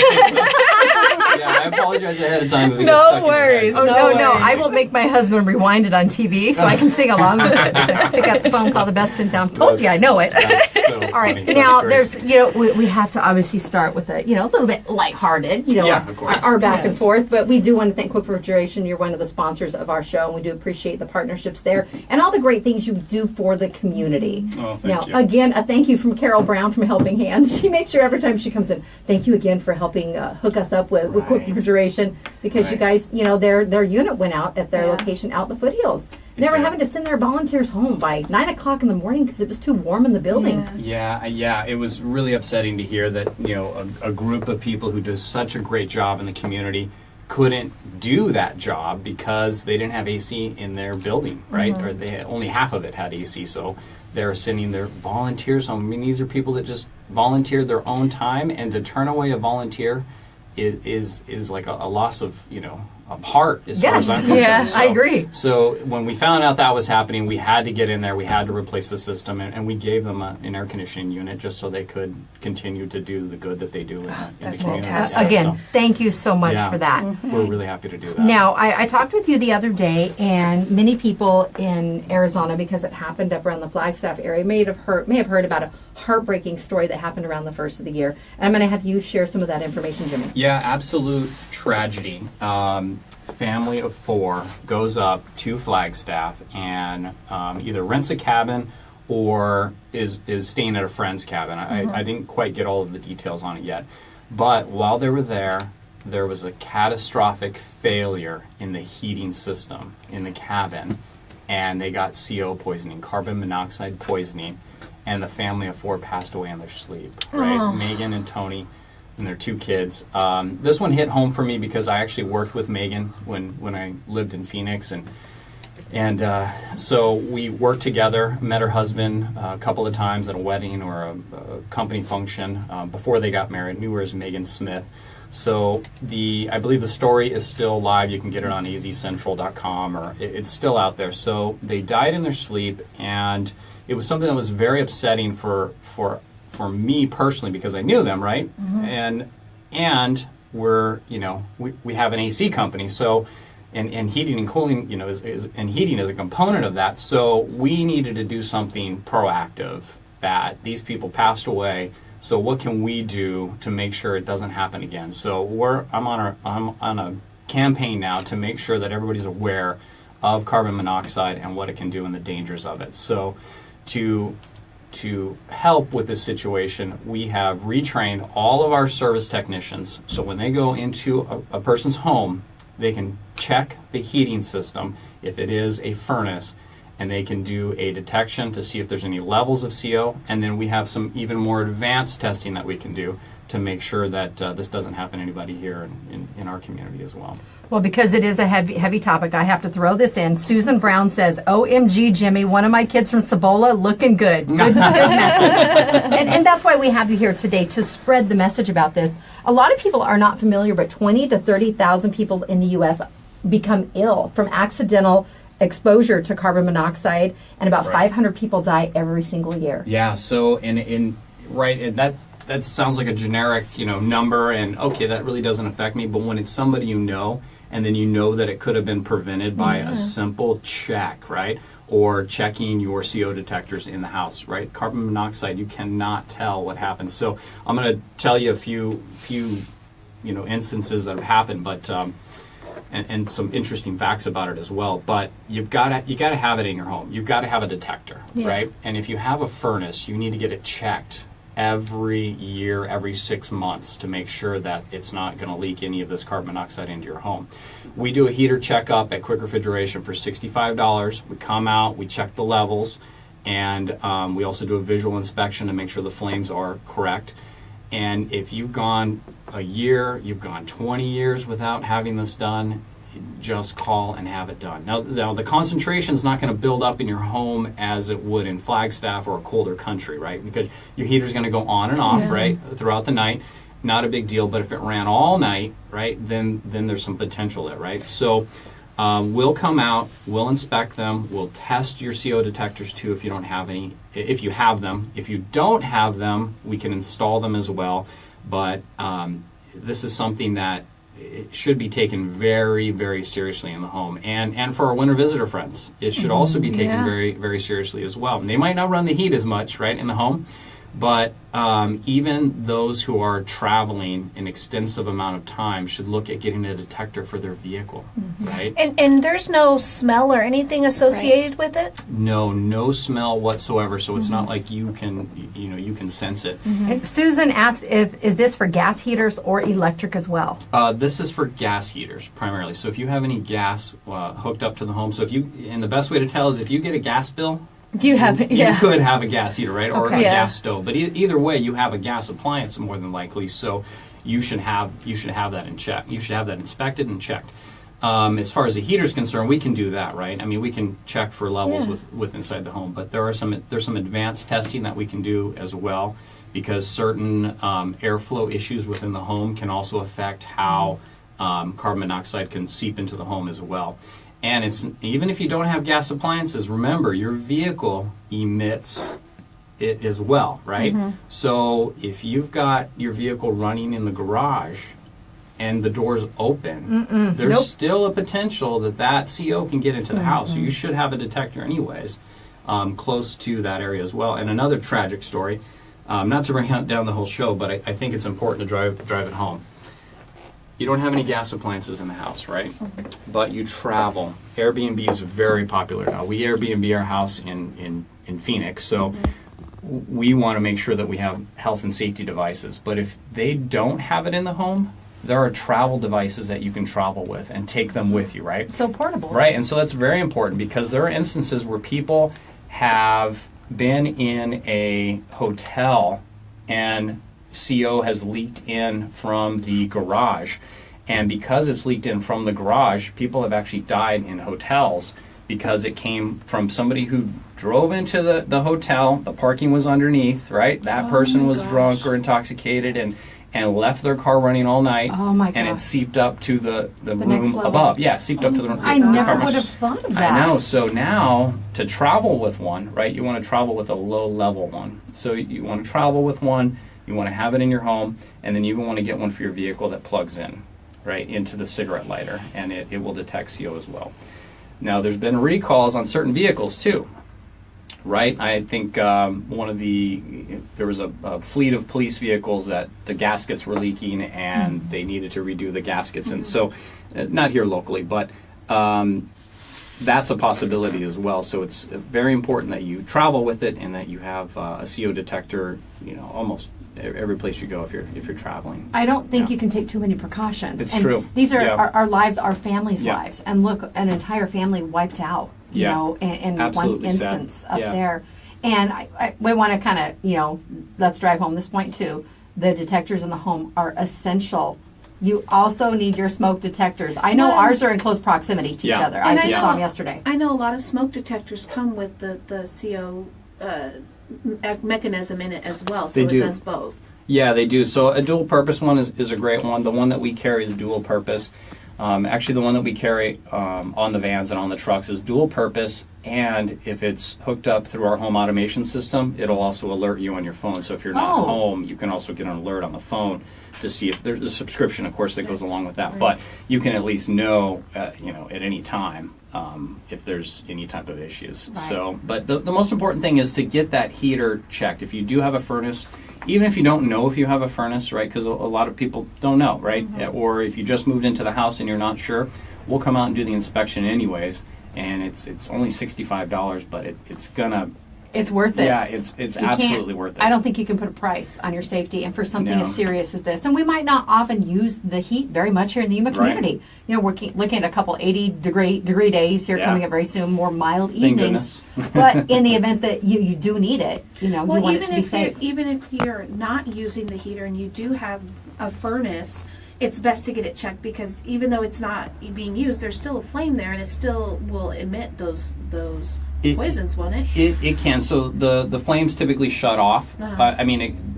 Yeah, I apologize ahead of time if it No gets stuck in your worries. head. Oh, No no, worries. I will make my husband rewind it on TV so I can sing along with it. Pick up the phone, call the best in town. Told you, I know it. That's so All right, funny. now That's great. there's, we have to obviously start with a little bit lighthearted, Yeah, of course. our back and Yes. forth, but we do want to thank Quick Refrigeration. You're one of the sponsors of our show, and we do appreciate the partnerships there and all the great things you do for the community. Oh, thank Now, you. again, a thank you from Carol Brown from Helping Hands. She makes sure every time she comes in, thank you again for helping hook us up with Quick Right. Refrigeration, because you Right. guys, their unit went out at their Yeah. location out in the foothills. And they were did. having to send their volunteers home by 9 o'clock in the morning because it was too warm in the building. Yeah, it was really upsetting to hear that, a group of people who does such a great job in the community couldn't do that job because they didn't have AC in their building, right? Or only half of it had AC, so they're sending their volunteers home. I mean, these are people that just volunteered their own time, and to turn away a volunteer is like a loss of, of heart as far as I'm concerned. Yeah, So- I agree. So when we found out that was happening, we had to get in there. We had to replace the system, and we gave them an air conditioning unit just so they could continue to do the good that they do in the that's community. fantastic. Again, So, thank you so much Yeah. for that. we're really happy to do that. Now, I talked with you the other day, and many people in Arizona, because it happened up around the Flagstaff area, may have heard about a heartbreaking story that happened around the first of the year. And I'm going to have you share some of that information, Jimmy. Yeah, absolute tragedy. Family of 4 goes up to Flagstaff and either rents a cabin or is staying at a friend's cabin. I didn't quite get all of the details on it yet. But while they were there was a catastrophic failure in the heating system in the cabin, and they got CO poisoning, carbon monoxide poisoning, and the family of 4 passed away in their sleep. Right, Megan and Tony and their 2 kids. This one hit home for me because I actually worked with Megan when I lived in Phoenix, and so we worked together. Met her husband a couple of times at a wedding or a company function before they got married. Knew her as Megan Smith. So I believe the story is still live. You can get it on azcentral.com, or it's still out there. So they died in their sleep, and it was something that was very upsetting for me personally because I knew them, right? And we're we have an AC company, so and heating and cooling and heating is a component of that. So we needed to do something proactive. That these people passed away. So what can we do to make sure it doesn't happen again? So I'm on a campaign now to make sure that everybody's aware of carbon monoxide and what it can do and the dangers of it. So to help with this situation, we have retrained all of our service technicians. So when they go into a person's home, they can check the heating system if it is a furnace, and they can do a detection to see if there's any levels of CO. And then we have some even more advanced testing that we can do to make sure that this doesn't happen to anybody here in our community as well. Well, because it is a heavy topic, I have to throw this in. Susan Brown says, "OMG, Jimmy, one of my kids from Cibola looking good." Good message. And that's why we have you here today, to spread the message about this. A lot of people are not familiar, but 20 to 30,000 people in the U.S. become ill from accidental exposure to carbon monoxide, and about 500 people die every single year. Yeah, so that sounds like a generic, number, and okay, that really doesn't affect me, but when it's somebody you know, and then you know that it could have been prevented by a simple check, right? Or checking your CO detectors in the house, right? Carbon monoxide, you cannot tell what happens. So I'm going to tell you a few instances that have happened, but and some interesting facts about it as well. But you gotta have it in your home. You've got to have a detector, right? And if you have a furnace, you need to get it checked every year, every 6 months, to make sure that it's not going to leak any of this carbon monoxide into your home. We do a heater checkup at Quick Refrigeration for $65. We come out, we check the levels, and we also do a visual inspection to make sure the flames are correct. And if you've gone a year, you've gone 20 years without having this done, just call and have it done. Now the concentration is not going to build up in your home as it would in Flagstaff or a colder country, right? Because your heater's going to go on and off, right, throughout the night. Not a big deal, but if it ran all night, right, then there's some potential there, right? So we'll come out, we'll inspect them, we'll test your CO detectors too if you don't have any. If you have them. If you don't have them, we can install them as well. But this is something that it should be taken very, very seriously in the home. And for our winter visitor friends, it should also be taken very, very seriously as well. And they might not run the heat as much, right, in the home, but even those who are traveling an extensive amount of time should look at getting a detector for their vehicle, right? And there's no smell or anything associated with it? No smell whatsoever, so it's not like you can sense it. And Susan asked, is this for gas heaters or electric as well? This is for gas heaters primarily. So if you have any gas hooked up to the home, and the best way to tell is if you get a gas bill, you could have a gas heater, right, or a gas stove. But either way, you have a gas appliance more than likely. So you should have that in check. You should have that inspected and checked. As far as the heater is concerned, we can do that, right? I mean, we can check for levels with inside the home, but there's some advanced testing that we can do as well, because certain airflow issues within the home can also affect how carbon monoxide can seep into the home as well. And it's even if you don't have gas appliances, remember your vehicle emits it as well, right? So if you've got your vehicle running in the garage and the door's open, there's still a potential that CO can get into the house. So you should have a detector anyways, close to that area as well. And another tragic story, not to bring down the whole show, but I think it's important to drive it home. You don't have any gas appliances in the house, right? But you travel. Airbnb is very popular now. We Airbnb our house in Phoenix, so we want to make sure that we have health and safety devices. But if they don't have it in the home, there are travel devices that you can travel with and take them with you, right? So portable. Right, and so that's very important, because there are instances where people have been in a hotel and CO has leaked in from the garage, and because it's leaked in from the garage, people have actually died in hotels because it came from somebody who drove into the hotel, the parking was underneath, right? That person was drunk or intoxicated and left their car running all night. Oh my and God. it seeped up to the next room level. above. Yeah, seeped up to the room. I never would have thought of that. I know. So now to travel with one, right, you want to travel with a low level one. So you want to travel with one, you want to have it in your home, and then you even want to get one for your vehicle that plugs in, right, into the cigarette lighter, and it will detect CO as well. Now, there's been recalls on certain vehicles too, right? I think there was a fleet of police vehicles that the gaskets were leaking, and they needed to redo the gaskets, and so not here locally, but that's a possibility as well. So it's very important that you travel with it and that you have a CO detector, almost every place you go if you're traveling. I don't think you can take too many precautions. It's and true. These are Yeah. our lives, our families' Yeah. lives. And look, an entire family wiped out, in one Absolutely sad. instance up Yeah. there. And we want to kind of, let's drive home this point too. The detectors in the home are essential. You also need your smoke detectors. I know Well, ours are in close proximity to each Yeah. other. I And just I saw know- them yesterday. I know a lot of smoke detectors come with the CO mechanism in it as well, so They do. it does both. Yeah, they do. So a dual purpose one is a great one. The one that we carry is dual purpose. Actually, the one that we carry on the vans and on the trucks is dual purpose. And if it's hooked up through our home automation system, it'll also alert you on your phone. So if you're not home, you can also get an alert on the phone to see if there's a subscription, of course, that goes along with that. But you can at least know, at any time if there's any type of issues. Right. So, but the most important thing is to get that heater checked. If you do have a furnace, even if you don't know if you have a furnace, right, because a lot of people don't know, right? Or if you just moved into the house and you're not sure, we'll come out and do the inspection anyways. And it's only $65, but it's gonna. It's worth it. Yeah, it's You absolutely can't- worth it. I don't think you can put a price on your safety, and for something No. as serious as this. And we might not often use the heat very much here in the Yuma community. We're looking at a couple 80-degree days here Yeah. coming up very soon, more mild Thank evenings. But in the event that you do need it, you want it to be safe. Even if you're not using the heater and you do have a furnace, it's best to get it checked, because even though it's not being used, there's still a flame there, and it still will emit those poisons, won't it? It can. So the flames typically shut off. Uh-huh.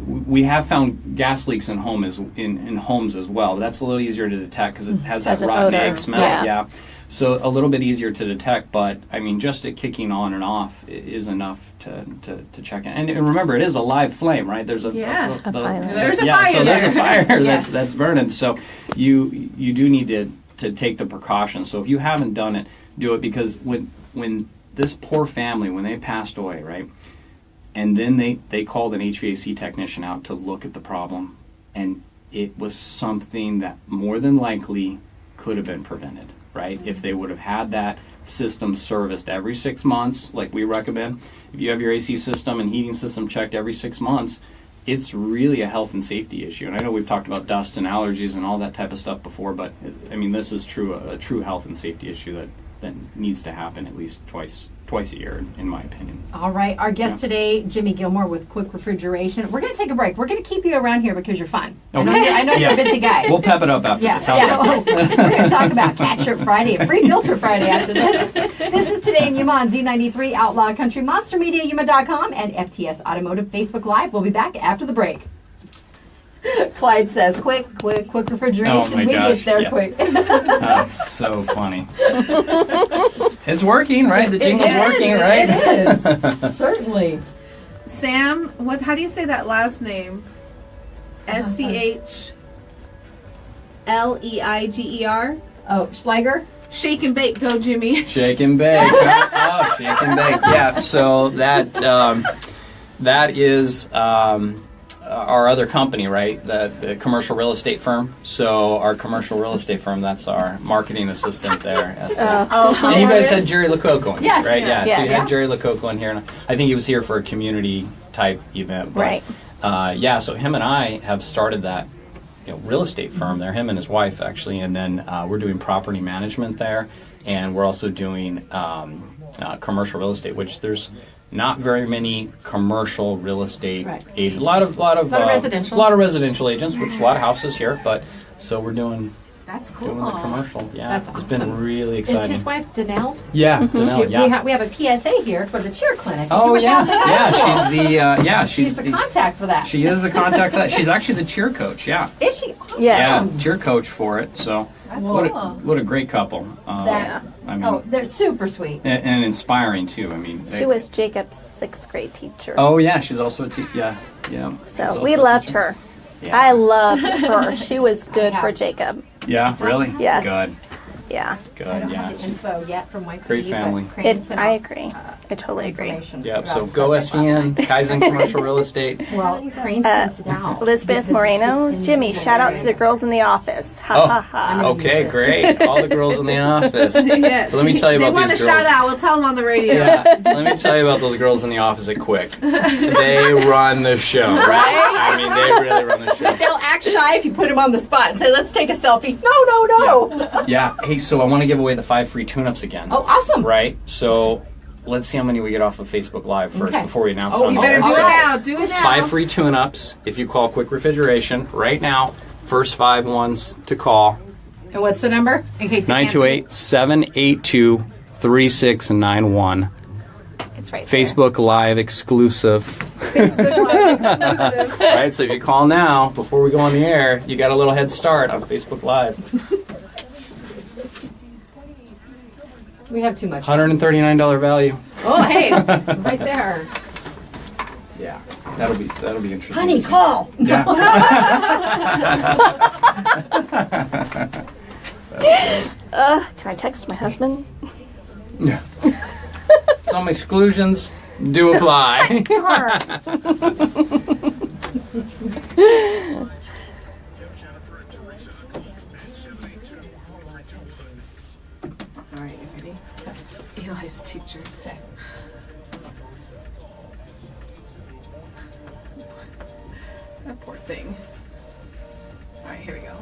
We have found gas leaks in homes as well. That's a little easier to detect because it has Has that an rotten odor. egg smell. Yeah. Yeah. So a little bit easier to detect, but just it kicking on and off is enough to check it. And remember, it is a live flame, right? There's A fire. There's There's a yeah, fire so there's a there. fire Yes. that's burning. So you do need to take the precautions. So if you haven't done it, do it, because when this poor family, when they passed away, right? And then they called an HVAC technician out to look at the problem, and it was something that more than likely could have been prevented, right? If they would have had that system serviced every 6 months, like we recommend. If you have your AC system and heating system checked every 6 months, it's really a health and safety issue. And I know we've talked about dust and allergies and all that type of stuff before, but this is a true health and safety issue that needs to happen at least twice a year, in my opinion. All right, our guest today, Jimmy Gilmore with Quick Refrigeration. We're going to take a break. We're going to keep you around here because you're fun. Okay. I know you're a busy guy. We'll pep it up after this. How's that? We're going to talk about Cat Shirt Friday and Free Filter Friday after this. This is Today in Yuma on Z93, Outlaw Country, Monster Media, Yuma.com, and FTS Automotive Facebook Live. We'll be back after the break. Clyde says, quick refrigeration. Oh my we gosh, get there yeah. quick. That's so funny. It's working, right? The jingle's It is, working, right? It is. Certainly. Sam, how do you say that last name? SCHLEIGER? Oh, Schleiger? Shake and bake, go Jimmy. Shake and bake. Oh, shake and bake. Yeah. So that is our other company, right? The commercial real estate firm. So our commercial real estate firm, that's our marketing assistant there. And you guys had Jerry Lococo in here, Yes. right? Yeah. Yeah. So you had Jerry Lococo in here, and I think he was here for a community type event. But, Right. So him and I have started that real estate firm there, him and his wife actually, and then we're doing property management there, and we're also doing commercial real estate, which there's not very many commercial real estate agents. A lot of residential. A lot of residential agents, which a lot of houses here, but so we're doing That's cool. the commercial. Yeah, That's it's been awesome. really Is exciting. his wife Danelle? Yeah, Danelle, yeah. We have a PSA here for the cheer clinic. Oh You yeah, were down there. yeah. She's the contact for that. She is the contact for that. She's actually the cheer coach. Yeah. Is she? Awesome. Yeah. Yeah, cheer coach for it. So what a great couple. They're super sweet. and inspiring too. She was Jacob's 6th grade teacher. Oh yeah, she was also a teacher. Yeah. She was So also we a loved teacher. her. Yeah. I loved her. She was good for Jacob. Yeah, really. Yes. Good. Yeah. Good, I don't yeah. have the info yet from Waikiki. Great family. but Crane sent I out, agree. I totally agree. information Yep, so about go the subject SVN, last Kaizen Commercial Real Estate. night. Well, Crane sent it out. Elizabeth because Moreno, it's in Jimmy, this shout out to the area. girls in the office. Ha Oh. ha ha. Okay, great. All the girls in the office. Yes. Let me tell you They about want these a girls. shout out. We'll tell them on the radio. Yeah, let me tell you about those girls in the office at Quick. They run the show, right? I mean, they really run the show. They'll act shy if you put them on the spot and say, let's take a selfie. No. Yeah. Hey, so I want to give away the 5 free tune-ups again. Oh, awesome. Right? So let's see how many we get off of Facebook Live first Okay. before we announce Oh, it on you the Better air. do it So, now. Do it now. 5 free tune-ups if you call Quick Refrigeration right now. First 5 ones to call. And what's the number? In case they can't see? 928-782-3691. It's right there. Facebook Live exclusive. Right, so if you call now, before we go on the air, you got a little head start on Facebook Live. We have too much. $139 value. Oh, hey, right there. Yeah, that'll be interesting. Honey, to see. call. Yeah. Can I text my husband? Yeah. Some exclusions do apply. All right, you ready? Eli's teacher. That poor thing. All right, here we go.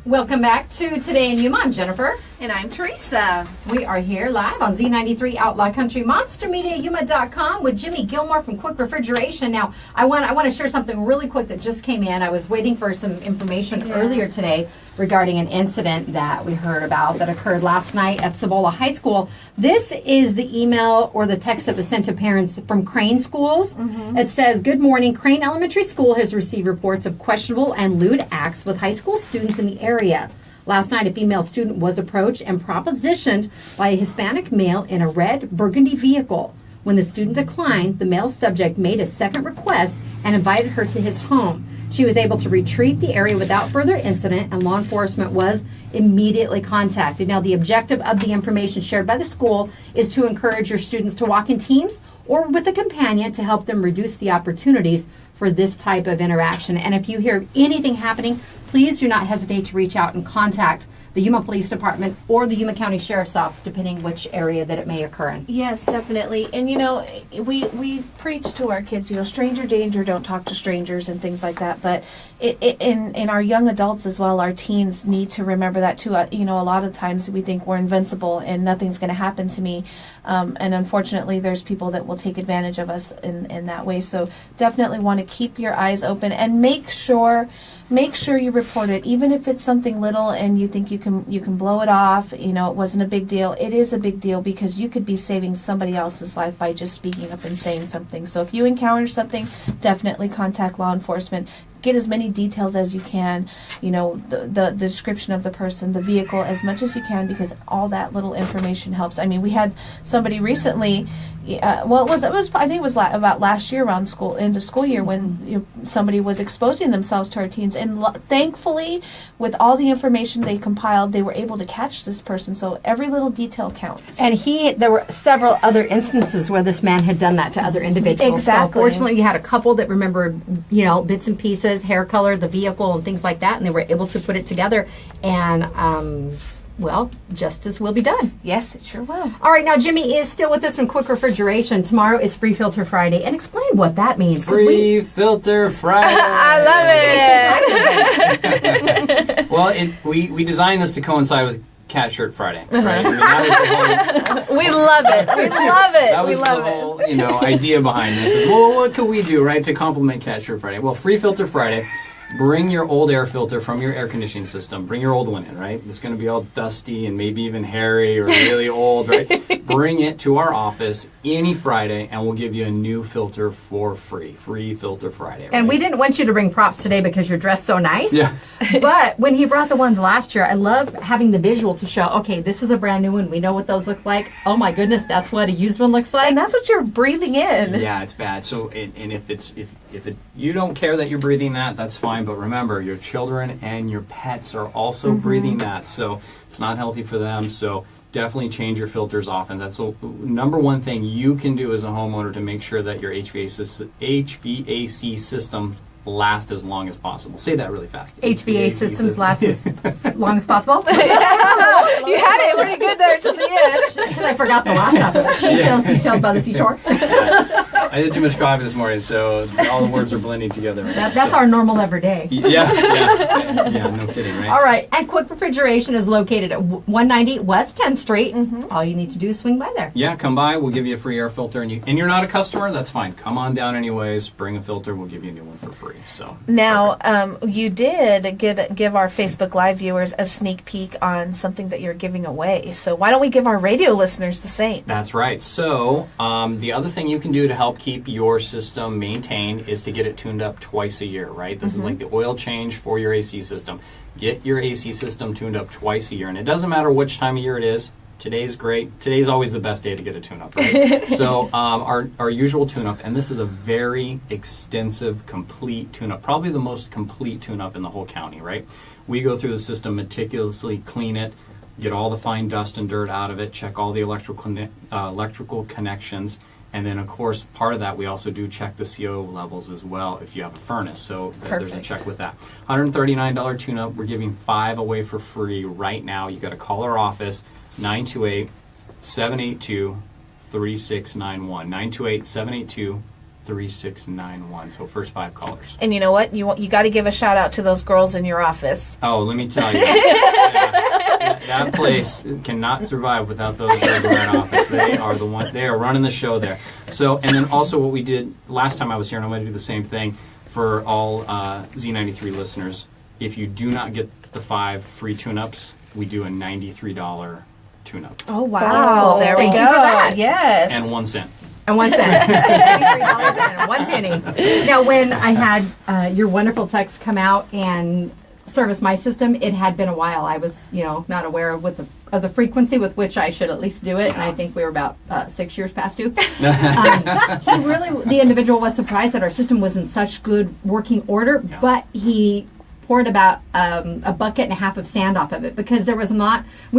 Welcome back to Today in Yuma. I'm Jennifer. And I'm Teresa. We are here live on Z93 Outlaw Country, MonsterMediaYuma.com with Jimmy Gilmore from Quick Refrigeration. Now, I want to share something really quick that just came in. I was waiting for some information earlier today regarding an incident that we heard about that occurred last night at Cibola High School. This is the email or the text that was sent to parents from Crane schools. It says, "Good morning. Crane Elementary School has received reports of questionable and lewd acts with high school students in the area. Last night, a female student was approached and propositioned by a Hispanic male in a red burgundy vehicle. When the student declined, the male subject made a second request and invited her to his home. She was able to retreat the area without further incident, and law enforcement was immediately contacted." Now, the objective of the information shared by the school is to encourage your students to walk in teams or with a companion to help them reduce the opportunities for this type of interaction. And if you hear anything happening, please do not hesitate to reach out and contact the Yuma Police Department or the Yuma County Sheriff's Office, depending which area that it may occur in. Yes, definitely. And you know, we preach to our kids, you know, stranger danger, don't talk to strangers and things like that. But in our young adults as well, our teens need to remember that too. You know, a lot of times we think we're invincible and nothing's going to happen to me. And unfortunately, there's people that will take advantage of us in that way. So definitely want to keep your eyes open and make sure you report it, even if it's something little and you think you can blow it off. You know, it wasn't a big deal. It is a big deal because you could be saving somebody else's life by just speaking up and saying something. So if you encounter something, definitely contact law enforcement. Get as many details as you can, you know, the description of the person, the vehicle, as much as you can, because all that little information helps. I mean, we had somebody recently, I think it was about last year around end of school year, when somebody was exposing themselves to our teens, and thankfully, with all the information they compiled, they were able to catch this person. So every little detail counts. And there were several other instances where this man had done that to other individuals. Exactly. So fortunately, you had a couple that remembered, you know, bits and pieces, hair color, the vehicle, and things like that, and they were able to put it together. And, well, justice will be done. Yes, it sure will. All right, now Jimmy is still with us from Quick Refrigeration. Tomorrow is Free Filter Friday, and explain what that means. 'Cause Free Filter Friday. I love it. Well, we designed this to coincide with Cat Shirt Friday, right? I mean, that was the whole, We love it. We love it. that was the whole, idea behind this. Is, well, what could we do, right, to complement Cat Shirt Friday? Well, Free Filter Friday. Bring your old air filter from your air conditioning system. Bring your old one in, right? It's going to be all dusty and maybe even hairy or really old, right? Bring it to our office any Friday, and we'll give you a new filter for free. Free Filter Friday. Right? And we didn't want you to bring props today because you're dressed so nice. Yeah. But when he brought the ones last year, I love having the visual to show, okay, this is a brand new one. We know what those look like. Oh my goodness, that's what a used one looks like. And that's what you're breathing in. Yeah, it's bad. So, and if you don't care that you're breathing that, that's fine. fine. But remember, your children and your pets are also breathing that, so it's not healthy for them. So definitely change your filters often. That's the number one thing you can do as a homeowner to make sure that your HVAC systems last as long as possible. Say that really fast. HVAC systems last as long as possible. You had it pretty good there till the end. Because I forgot the last half of it. She sells seashells by the seashore. I did too much coffee this morning, so all the words are blending together. Right That's our normal everyday. Yeah, no kidding, right? All right, and Quick Refrigeration is located at 190 West 10th Street. All you need to do is swing by there. Yeah, come by. We'll give you a free air filter, and you're not a customer. That's fine. Come on down anyways. Bring a filter. We'll give you a new one for free. So now, you did give our Facebook Live viewers a sneak peek on something that you're giving away. So why don't we give our radio listeners the same? That's right. So the other thing you can do to help keep your system maintained is to get it tuned up twice a year, right? This is like the oil change for your AC system. Get your AC system tuned up twice a year, and it doesn't matter which time of year it is. Today's great. Today's always the best day to get a tune-up, right? So our usual tune-up, and this is a very extensive, complete tune-up, probably the most complete tune-up in the whole county, right? We go through the system, meticulously clean it, get all the fine dust and dirt out of it, check all the electrical connections, and then, of course, part of that, we also do check the CO levels as well if you have a furnace. So there's a check with that. $139 tune-up. We're giving 5 away for free right now. You got to call our office, 928-782-3691. 928-782-3691. So first 5 callers. And you know what? You got to give a shout out to those girls in your office. Oh, let me tell you. That place cannot survive without those girls in that office. They are the one. They are running the show there. So, and then also what we did last time I was here, and I'm going to do the same thing for all Z93 listeners. If you do not get the 5 free tune-ups, we do a $93 tune-up. Oh, wow. There we Thank go. you for that. Yes. And 1 cent. And 1 cent. $93 and 1 penny. Now, when I had your wonderful techs come out and service my system, it had been a while. I was, not aware of the frequency with which I should at least do it, and I think we were about 6 years past due. The individual was surprised that our system was in such good working order, but he poured about a bucket and a half of sand off of it because we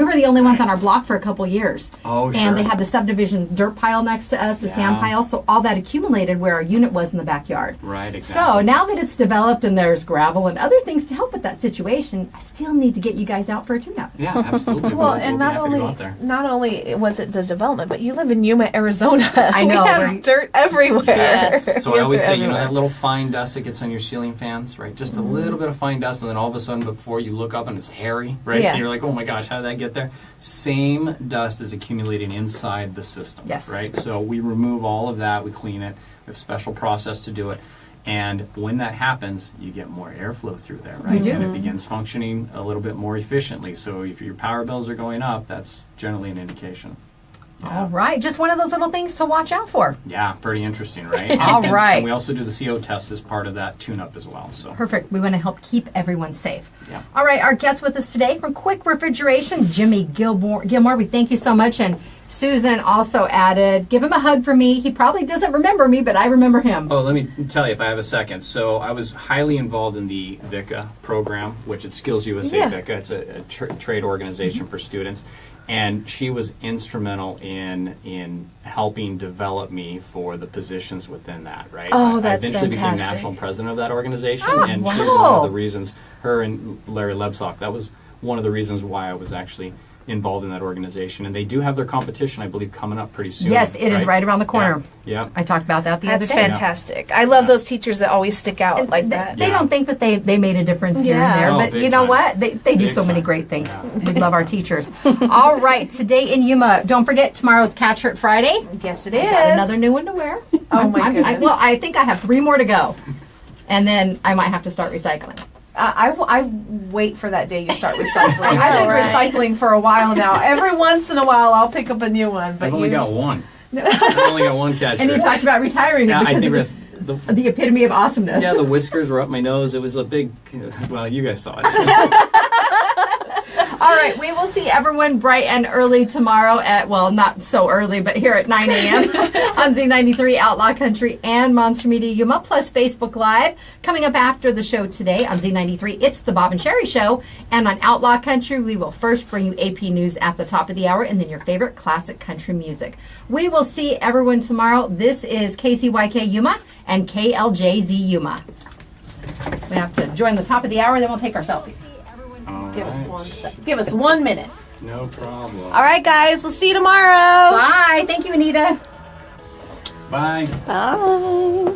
were the only ones on our block for a couple years. Oh, sure. And they had the subdivision dirt pile next to us, the sand pile, so all that accumulated where our unit was in the backyard. Right, exactly. So now that it's developed and there's gravel and other things to help with that situation, I still need to get you guys out for a tune-up. Yeah, absolutely. Well, and not only was it the development, but you live in Yuma, Arizona. I know. We have dirt everywhere. Yes. So I always say, that little fine dust that gets on your ceiling fans, right? Just a little bit of fine dust, and then all of a sudden, before you look up and it's hairy, right? Yeah. And you're like, oh my gosh, how did that get there? Same dust is accumulating inside the system, yes. Right? So we remove all of that, we clean it, we have a special process to do it. And when that happens, you get more airflow through there, right? We do. And it begins functioning a little bit more efficiently. So if your power bills are going up, that's generally an indication. Yeah. All right. Just one of those little things to watch out for. Yeah, pretty interesting, right? All right. And we also do the CO test as part of that tune-up as well. So Perfect. We want to help keep everyone safe. Yeah. All right. Our guest with us today from Quick Refrigeration, Jimmy Gilmore. We thank you so much. And Susan also added, give him a hug for me. He probably doesn't remember me, but I remember him. Oh, let me tell you if I have a second. So I was highly involved in the VICA program, which is Skills USA VICA. It's a trade organization for students. And she was instrumental in helping develop me for the positions within that, right? Oh, I that's eventually fantastic. became national president of that organization. Oh, and wow. she's one of the reasons, her and Larry Lebsock, that was one of the reasons why I was actually involved in that organization. And they do have their competition, I believe, coming up pretty soon. Yes, it is right around the corner. Yeah. I talked about that the other That's day. fantastic. I love those teachers that always stick out And like they, that. They don't think that they made a difference here Yeah. and there, Oh, but big you know time. what? They do Big so many time. great things. Yeah. We love our teachers. All right, today in Yuma, don't forget tomorrow's Catch Shirt Friday. Yes, it is. Got another new one to wear. Oh, my goodness. I think I have 3 more to go, and then I might have to start recycling. I wait for that day you start recycling. I know, I've been right? recycling for a while now. Every once in a while, I'll pick up a new one. But I've only got one. I've only got one catch. And you talked about retiring Yeah, it I because think it was the epitome of awesomeness. Yeah, the whiskers were up my nose. It was a big, well, you guys saw it. All right, we will see everyone bright and early tomorrow at, well, not so early, but here at 9 a.m. on Z93 Outlaw Country and Monster Media Yuma, plus Facebook Live. Coming up after the show today on Z93, it's the Bob and Sherry Show. And on Outlaw Country, we will first bring you AP News at the top of the hour and then your favorite classic country music. We will see everyone tomorrow. This is KCYK Yuma and KLJZ Yuma. We have to join the top of the hour, then we'll take our selfie. Give us 1 minute. No problem. All right, guys. We'll see you tomorrow. Bye. Thank you, Anita. Bye. Bye.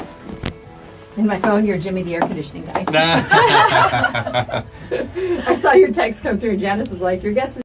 In my phone, you're Jimmy, the air conditioning guy. I saw your text come through. Janice was like, your guess is